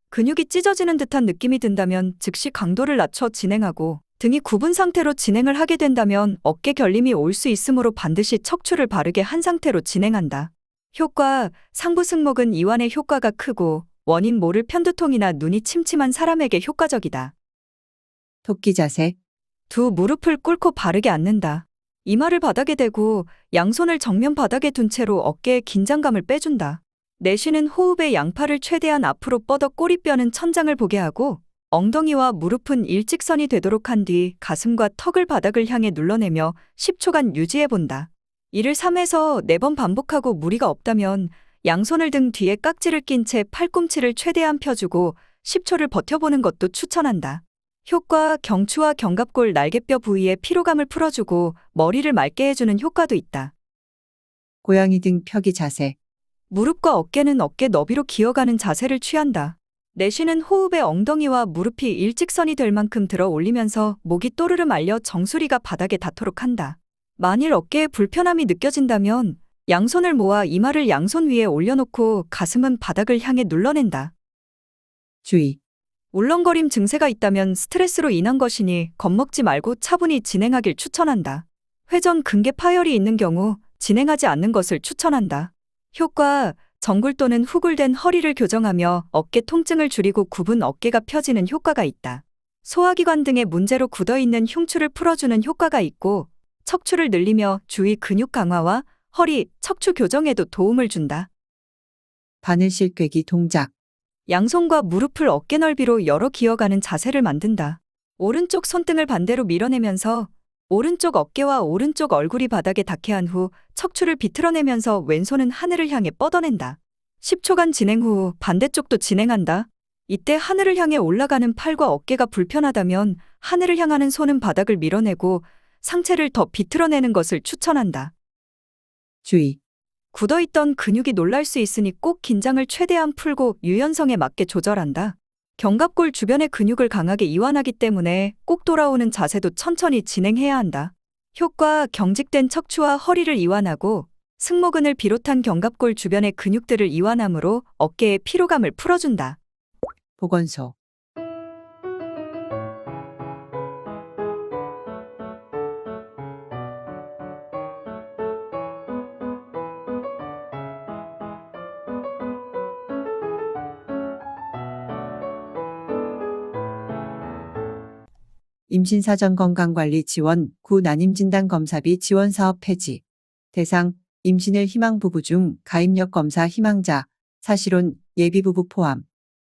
근육이 찢어지는 듯한 느낌이 든다면 즉시 강도를 낮춰 진행하고 등이 굽은 상태로 진행을 하게 된다면 어깨 결림이 올 수 있으므로 반드시 척추를 바르게 한 상태로 진행한다. 효과, 상부승모근 이완의 효과가 크고 원인 모를 편두통이나 눈이 침침한 사람에게 효과적이다. 토끼 자세, 두 무릎을 꿇고 바르게 앉는다. 이마를 바닥에 대고 양손을 정면 바닥에 둔 채로 어깨에 긴장감을 빼준다. 내쉬는 호흡에 양팔을 최대한 앞으로 뻗어 꼬리뼈는 천장을 보게 하고 엉덩이와 무릎은 일직선이 되도록 한 뒤 가슴과 턱을 바닥을 향해 눌러내며 10초간 유지해본다. 이를 3에서 4번 반복하고 무리가 없다면 양손을 등 뒤에 깍지를 낀 채 팔꿈치를 최대한 펴주고 10초를 버텨보는 것도 추천한다. 효과, 경추와 견갑골 날개뼈 부위의 피로감을 풀어주고 머리를 맑게 해주는 효과도 있다. 고양이 등 펴기 자세, 무릎과 어깨는 어깨 너비로 기어가는 자세를 취한다. 내쉬는 호흡에 엉덩이와 무릎이 일직선이 될 만큼 들어 올리면서 목이 또르르 말려 정수리가 바닥에 닿도록 한다. 만일 어깨에 불편함이 느껴진다면 양손을 모아 이마를 양손 위에 올려놓고 가슴은 바닥을 향해 눌러낸다. 주의, 울렁거림 증세가 있다면 스트레스로 인한 것이니 겁먹지 말고 차분히 진행하길 추천한다. 회전 근개 파열이 있는 경우 진행하지 않는 것을 추천한다. 효과, 정굴 또는 후굴된 허리를 교정하며 어깨 통증을 줄이고 굽은 어깨가 펴지는 효과가 있다. 소화기관 등의 문제로 굳어있는 흉추를 풀어주는 효과가 있고 척추를 늘리며 주위 근육 강화와 허리, 척추 교정에도 도움을 준다. 바늘실 꿰기 동작, 양손과 무릎을 어깨 넓이로 열어 기어가는 자세를 만든다. 오른쪽 손등을 반대로 밀어내면서 오른쪽 어깨와 오른쪽 얼굴이 바닥에 닿게 한 후 척추를 비틀어내면서 왼손은 하늘을 향해 뻗어낸다. 10초간 진행 후 반대쪽도 진행한다. 이때 하늘을 향해 올라가는 팔과 어깨가 불편하다면 하늘을 향하는 손은 바닥을 밀어내고 상체를 더 비틀어내는 것을 추천한다. 주의, 굳어있던 근육이 놀랄 수 있으니 꼭 긴장을 최대한 풀고 유연성에 맞게 조절한다. 견갑골 주변의 근육을 강하게 이완하기 때문에 꼭 돌아오는 자세도 천천히 진행해야 한다. 효과, 경직된 척추와 허리를 이완하고 승모근을 비롯한 견갑골 주변의 근육들을 이완함으로 어깨의 피로감을 풀어준다. 보건소, 임신사전건강관리 지원, 구 난임진단검사비 지원사업 폐지. 대상, 임신을 희망 부부 중 가입력 검사 희망자, 사실혼, 예비부부 포함.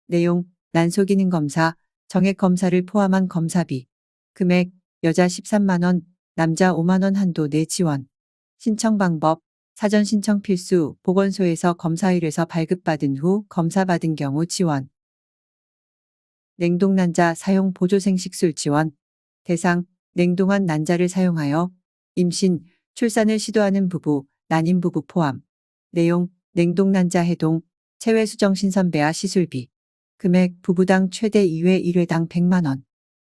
내용, 난소기능 검사, 정액 검사를 포함한 검사비. 금액, 여자 13만 원, 남자 5만 원 한도 내 지원. 신청 방법, 사전 신청 필수, 보건소에서 검사일에서 발급받은 후 검사받은 경우 지원. 냉동난자 사용 보조생식술 지원. 대상, 냉동한 난자를 사용하여 임신, 출산을 시도하는 부부, 난임 부부 포함. 내용, 냉동난자 해동, 체외수정 신선배아 시술비. 금액, 부부당 최대 2회 1회당 100만 원.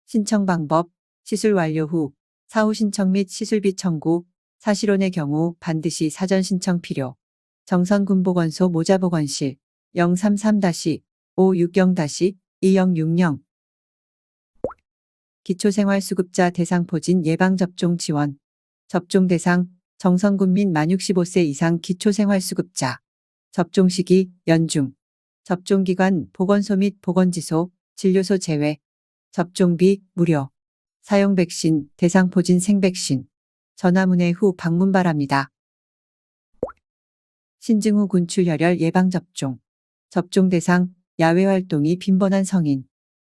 신청 방법, 시술 완료 후 사후 신청 및 시술비 청구, 사실혼의 경우 반드시 사전 신청 필요. 정선군보건소 모자보건실 033-560-2060 기초생활수급자 대상포진 예방접종 지원. 접종 대상, 정선군 민 만 65세 이상 기초생활수급자. 접종 시기, 연중. 접종기관, 보건소 및 보건지소, 진료소 제외. 접종비, 무료. 사용 백신, 대상포진 생백신. 전화문의 후 방문 바랍니다. 신증 후 군출혈혈 예방접종. 접종 대상, 야외활동이 빈번한 성인.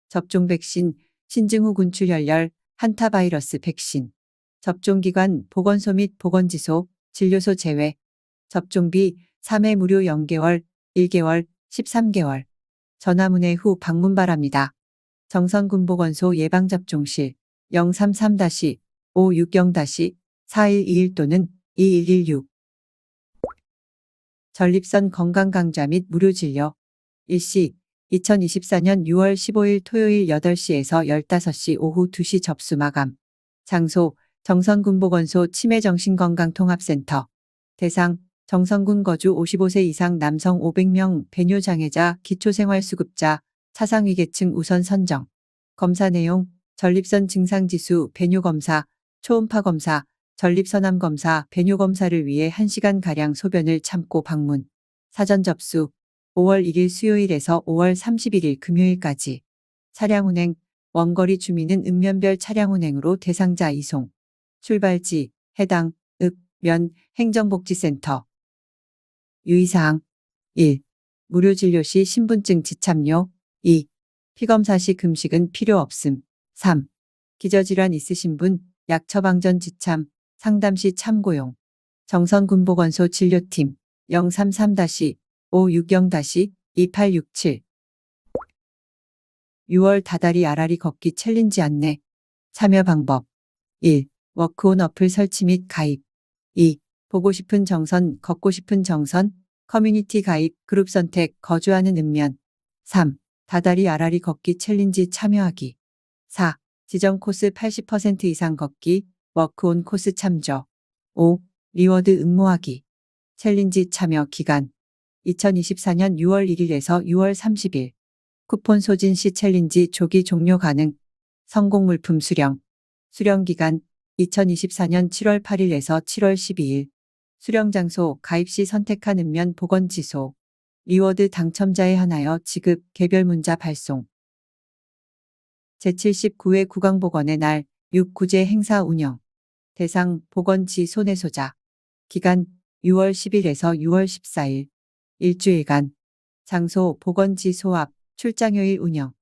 접종 백신, 신증 후 군출혈혈, 한타바이러스 백신. 접종기관, 보건소 및 보건지소, 진료소 제외. 접종비, 3회 무료 0개월, 1개월, 13개월. 전화문의 후 방문 바랍니다. 정선군보건소 예방접종실 033-560-4121 또는 2116. 전립선 건강강좌 및 무료진료. 일시 2024년 6월 15일 토요일 8시에서 15시 오후 2시 접수 마감. 장소, 정선군보건소 치매정신건강통합센터. 대상, 정선군 거주 55세 이상 남성 500명, 배뇨장애자, 기초생활수급자, 차상위계층 우선 선정. 검사 내용, 전립선 증상지수, 배뇨검사, 초음파검사, 전립선암검사, 배뇨검사를 위해 1시간가량 소변을 참고 방문. 사전 접수 5월 1일 수요일에서 5월 31일 금요일까지. 차량 운행 원거리 주민은 읍면별 차량 운행으로 대상자 이송. 출발지 해당 읍, 면 행정복지센터. 유의사항 1. 무료 진료 시 신분증 지참료. 2. 피검사 시 금식은 필요 없음. 3. 기저질환 있으신 분 약 처방 전 지참, 상담 시 참고용. 정선군보건소 진료팀 033-560-2867. 6월 다다리 아라리 걷기 챌린지 안내. 참여 방법 1. 워크온 어플 설치 및 가입. 2. 보고 싶은 정선, 걷고 싶은 정선, 커뮤니티 가입, 그룹 선택, 거주하는 읍면. 3. 다다리 아라리 걷기 챌린지 참여하기. 4. 지정 코스 80% 이상 걷기, 워크온 코스 참조. 5. 리워드 응모하기. 챌린지 참여 기간 2024년 6월 1일에서 6월 30일. 쿠폰 소진 시 챌린지 조기 종료 가능. 성공 물품 수령. 수령 기간 2024년 7월 8일에서 7월 12일. 수령 장소 가입 시 선택한 읍면 보건지소. 리워드 당첨자에 한하여 지급 개별 문자 발송. 제79회 구강보건의 날 6구제 행사 운영. 대상 보건지 손해소자. 기간 6월 10일에서 6월 14일. 일주일간. 장소 보건지소 앞 출장요일 운영.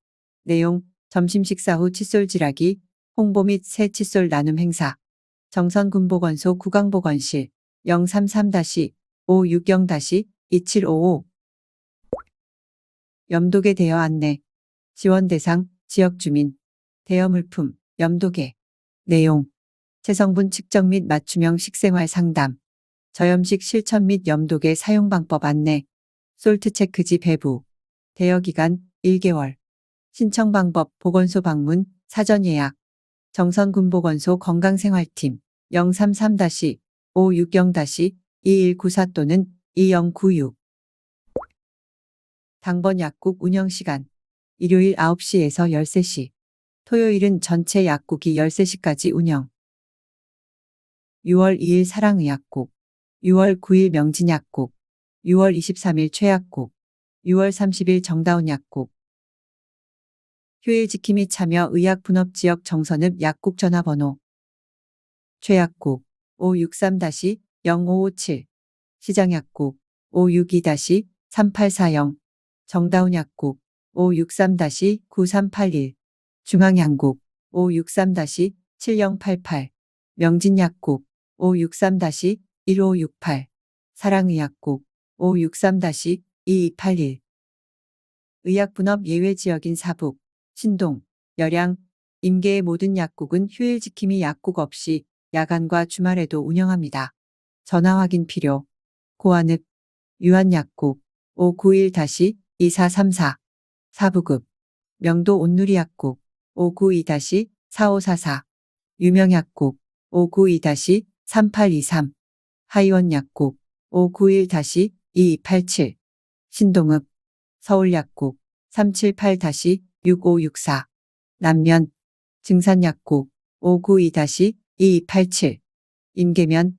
내용 점심 식사 후 칫솔질하기, 홍보 및 새 칫솔 나눔 행사. 정선군보건소 구강보건실 033-560-2755. 염도계 대여 안내. 지원 대상 지역주민. 대여 물품 염도계. 내용 체성분 측정 및 맞춤형 식생활 상담. 저염식 실천 및 염도계 사용 방법 안내. 솔트 체크지 배부. 대여 기간 1개월. 신청 방법 보건소 방문, 사전 예약. 정선군보건소 건강생활팀 033-560-2194 또는 2096. 당번 약국 운영 시간. 일요일 9시에서 13시. 토요일은 전체 약국이 13시까지 운영. 6월 2일 사랑의약국. 6월 9일 명진약국. 6월 23일 최약국. 6월 30일 정다운 약국. 휴일 지킴이 참여 의약분업지역 정선읍 약국 전화번호. 최약국 563-0557. 시장약국 562-3840. 정다운 약국 563-9381. 중앙양국 563-7088. 명진약국 563-1568. 사랑의약국 563-2281. 의약분업 예외지역인 사북, 신동, 열양, 임계의 모든 약국은 휴일 지킴이 약국 없이 야간과 주말에도 운영합니다. 전화 확인 필요. 고안읍, 유한약국 591-2434. 사부급, 명도 온누리약국 592-4544. 유명약국 592-3823. 하이원약국 591-2287. 신동읍, 서울약국 378-6564. 남면, 증산약국 592-2287. 임계면,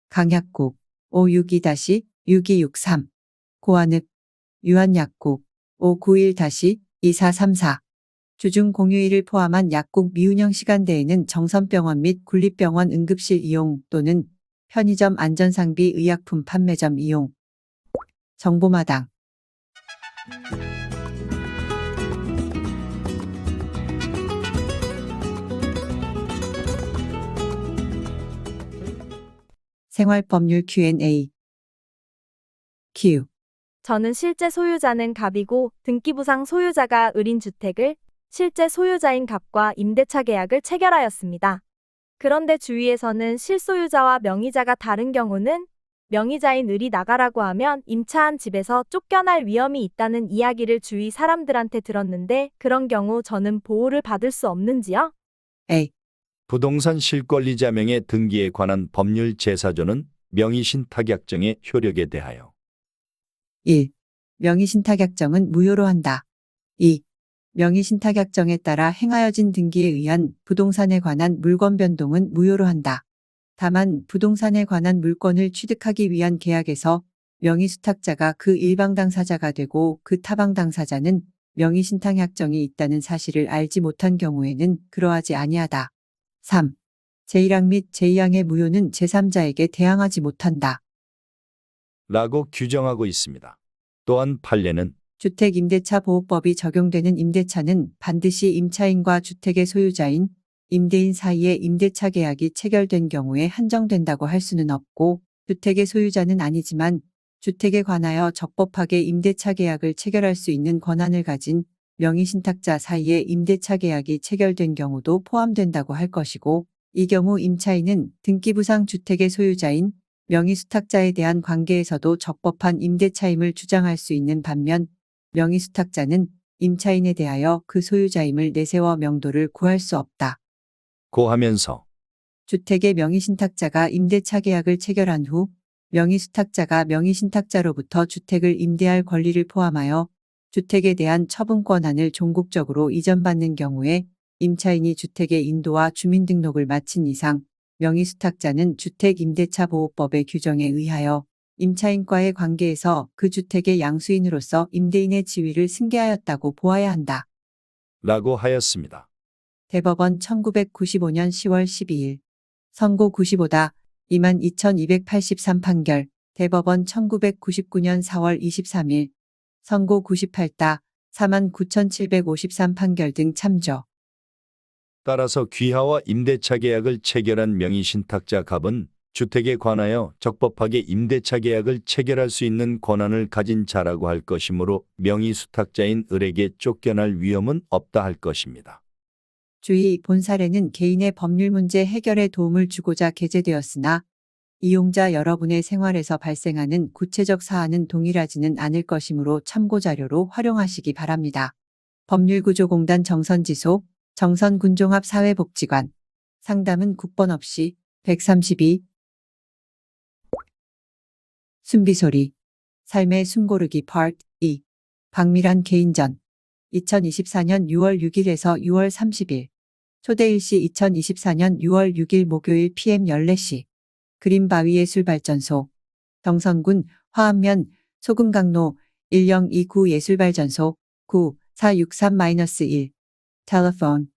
강약국 562-6263. 고안읍, 유한약국 591-2434. 주중 공휴일을 포함한 약국 미운영 시간대에는 정선병원 및 국립병원 응급실 이용 또는 편의점 안전상비 의약품 판매점 이용. 정보마당. 생활법률 Q&A. Q. 저는 실제 소유자는 갑이고 등기부상 소유자가 을인 주택을 실제 소유자인 갑과 임대차 계약을 체결하였습니다. 그런데 주위에서는 실소유자와 명의자가 다른 경우는 명의자인 을이 나가라고 하면 임차한 집에서 쫓겨날 위험이 있다는 이야기를 주위 사람들한테 들었는데 그런 경우 저는 보호를 받을 수 없는지요? A. 부동산 실권리자명의 등기에 관한 법률 제사조는 명의신탁약정의 효력에 대하여 1. 명의신탁약정은 무효로 한다. 2. 명의신탁약정에 따라 행하여진 등기에 의한 부동산에 관한 물권 변동은 무효로 한다. 다만 부동산에 관한 물권을 취득하기 위한 계약에서 명의 수탁자가 그 일방 당사자가 되고 그 타방 당사자는 명의 신탁 약정이 있다는 사실을 알지 못한 경우에는 그러하지 아니하다. 3. 제1항 및 제2항의 무효는 제3자에게 대항하지 못한다. 라고 규정하고 있습니다. 또한 판례는 주택임대차 보호법이 적용되는 임대차는 반드시 임차인과 주택의 소유자인 임대인 사이에 임대차 계약이 체결된 경우에 한정된다고 할 수는 없고 주택의 소유자는 아니지만 주택에 관하여 적법하게 임대차 계약을 체결할 수 있는 권한을 가진 명의신탁자 사이에 임대차 계약이 체결된 경우도 포함된다고 할 것이고 이 경우 임차인은 등기부상 주택의 소유자인 명의수탁자에 대한 관계에서도 적법한 임대차임을 주장할 수 있는 반면 명의수탁자는 임차인에 대하여 그 소유자임을 내세워 명도를 구할 수 없다. 고하면서 주택의 명의신탁자가 임대차 계약을 체결한 후 명의수탁자가 명의신탁자로부터 주택을 임대할 권리를 포함하여 주택에 대한 처분 권한을 종국적으로 이전받는 경우에 임차인이 주택의 인도와 주민등록을 마친 이상 명의수탁자는 주택임대차보호법의 규정에 의하여 임차인과의 관계에서 그 주택의 양수인으로서 임대인의 지위를 승계하였다고 보아야 한다. 라고 하였습니다. 대법원 1995년 10월 12일 선고 95다 22,283 판결 대법원 1999년 4월 23일 선고 98다 49,753 판결 등 참조. 따라서 귀하와 임대차 계약을 체결한 명의신탁자 갑은 주택에 관하여 적법하게 임대차 계약을 체결할 수 있는 권한을 가진 자라고 할 것이므로 명의수탁자인 을에게 쫓겨날 위험은 없다 할 것입니다. 주의 본 사례는 개인의 법률 문제 해결에 도움을 주고자 게재되었으나 이용자 여러분의 생활에서 발생하는 구체적 사안은 동일하지는 않을 것이므로 참고자료로 활용하시기 바랍니다. 법률구조공단 정선지소 정선군종합사회복지관 상담은 국번 없이 132 숨비소리 삶의 숨고르기 파트 2 박미란 개인전 2024년 6월 6일에서 6월 30일 초대일시 2024년 6월 6일 목요일 PM 14시 그린바위예술발전소 정선군 화암면 소금강로 1029 예술발전소 9463-1 텔레폰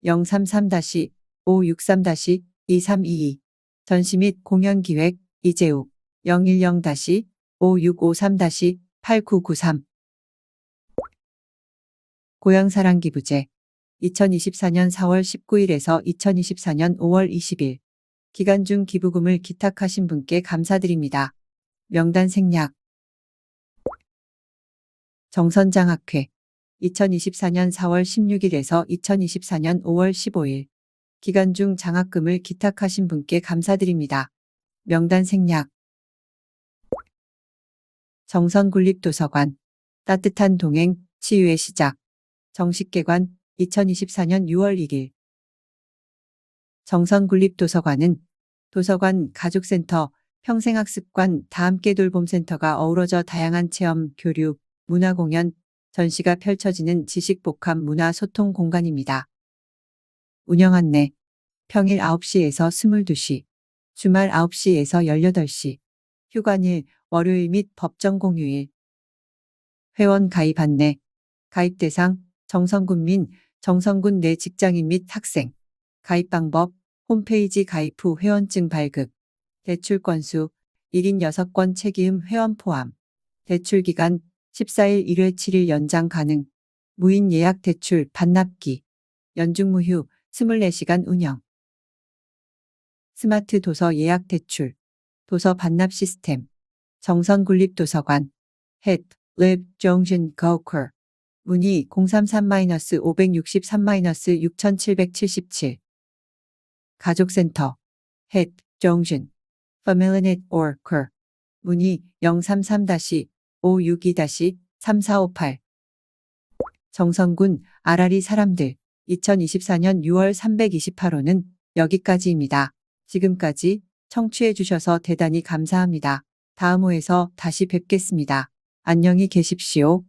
033-563-2322 전시 및 공연기획 이재욱 010-5653-8993 고향사랑기부제 2024년 4월 19일에서 2024년 5월 20일 기간 중 기부금을 기탁하신 분께 감사드립니다. 명단 생략 정선장학회 2024년 4월 16일에서 2024년 5월 15일 기간 중 장학금을 기탁하신 분께 감사드립니다. 명단 생략 정선군립도서관 따뜻한 동행 치유의 시작 정식 개관 2024년 6월 1일 정선군립도서관은 도서관, 가족센터, 평생학습관, 다함께 돌봄센터가 어우러져 다양한 체험, 교류, 문화공연, 전시가 펼쳐지는 지식복합 문화소통 공간입니다. 운영 안내 평일 9시에서 22시, 주말 9시에서 18시, 휴관일, 월요일 및 법정 공휴일. 회원 가입 안내 가입 대상 정선군 민, 정선군 내 직장인 및 학생. 가입 방법 홈페이지 가입 후 회원증 발급. 대출 건수 1인 6권 체기음 회원 포함. 대출 기간 14일 1회 7일 연장 가능. 무인 예약 대출 반납기. 연중 무휴 24시간 운영. 스마트 도서 예약 대출. 도서 반납 시스템. 정선군립도서관. 햇, 랩, 정신, 거커. 문의 033-563-6777. 가족센터. 햇, 정신. Family Networker. 문의 033-562-3458. 정선군 아라리 사람들 2024년 6월 328호는 여기까지입니다. 지금까지 청취해 주셔서 대단히 감사합니다. 다음 호에서 다시 뵙겠습니다. 안녕히 계십시오.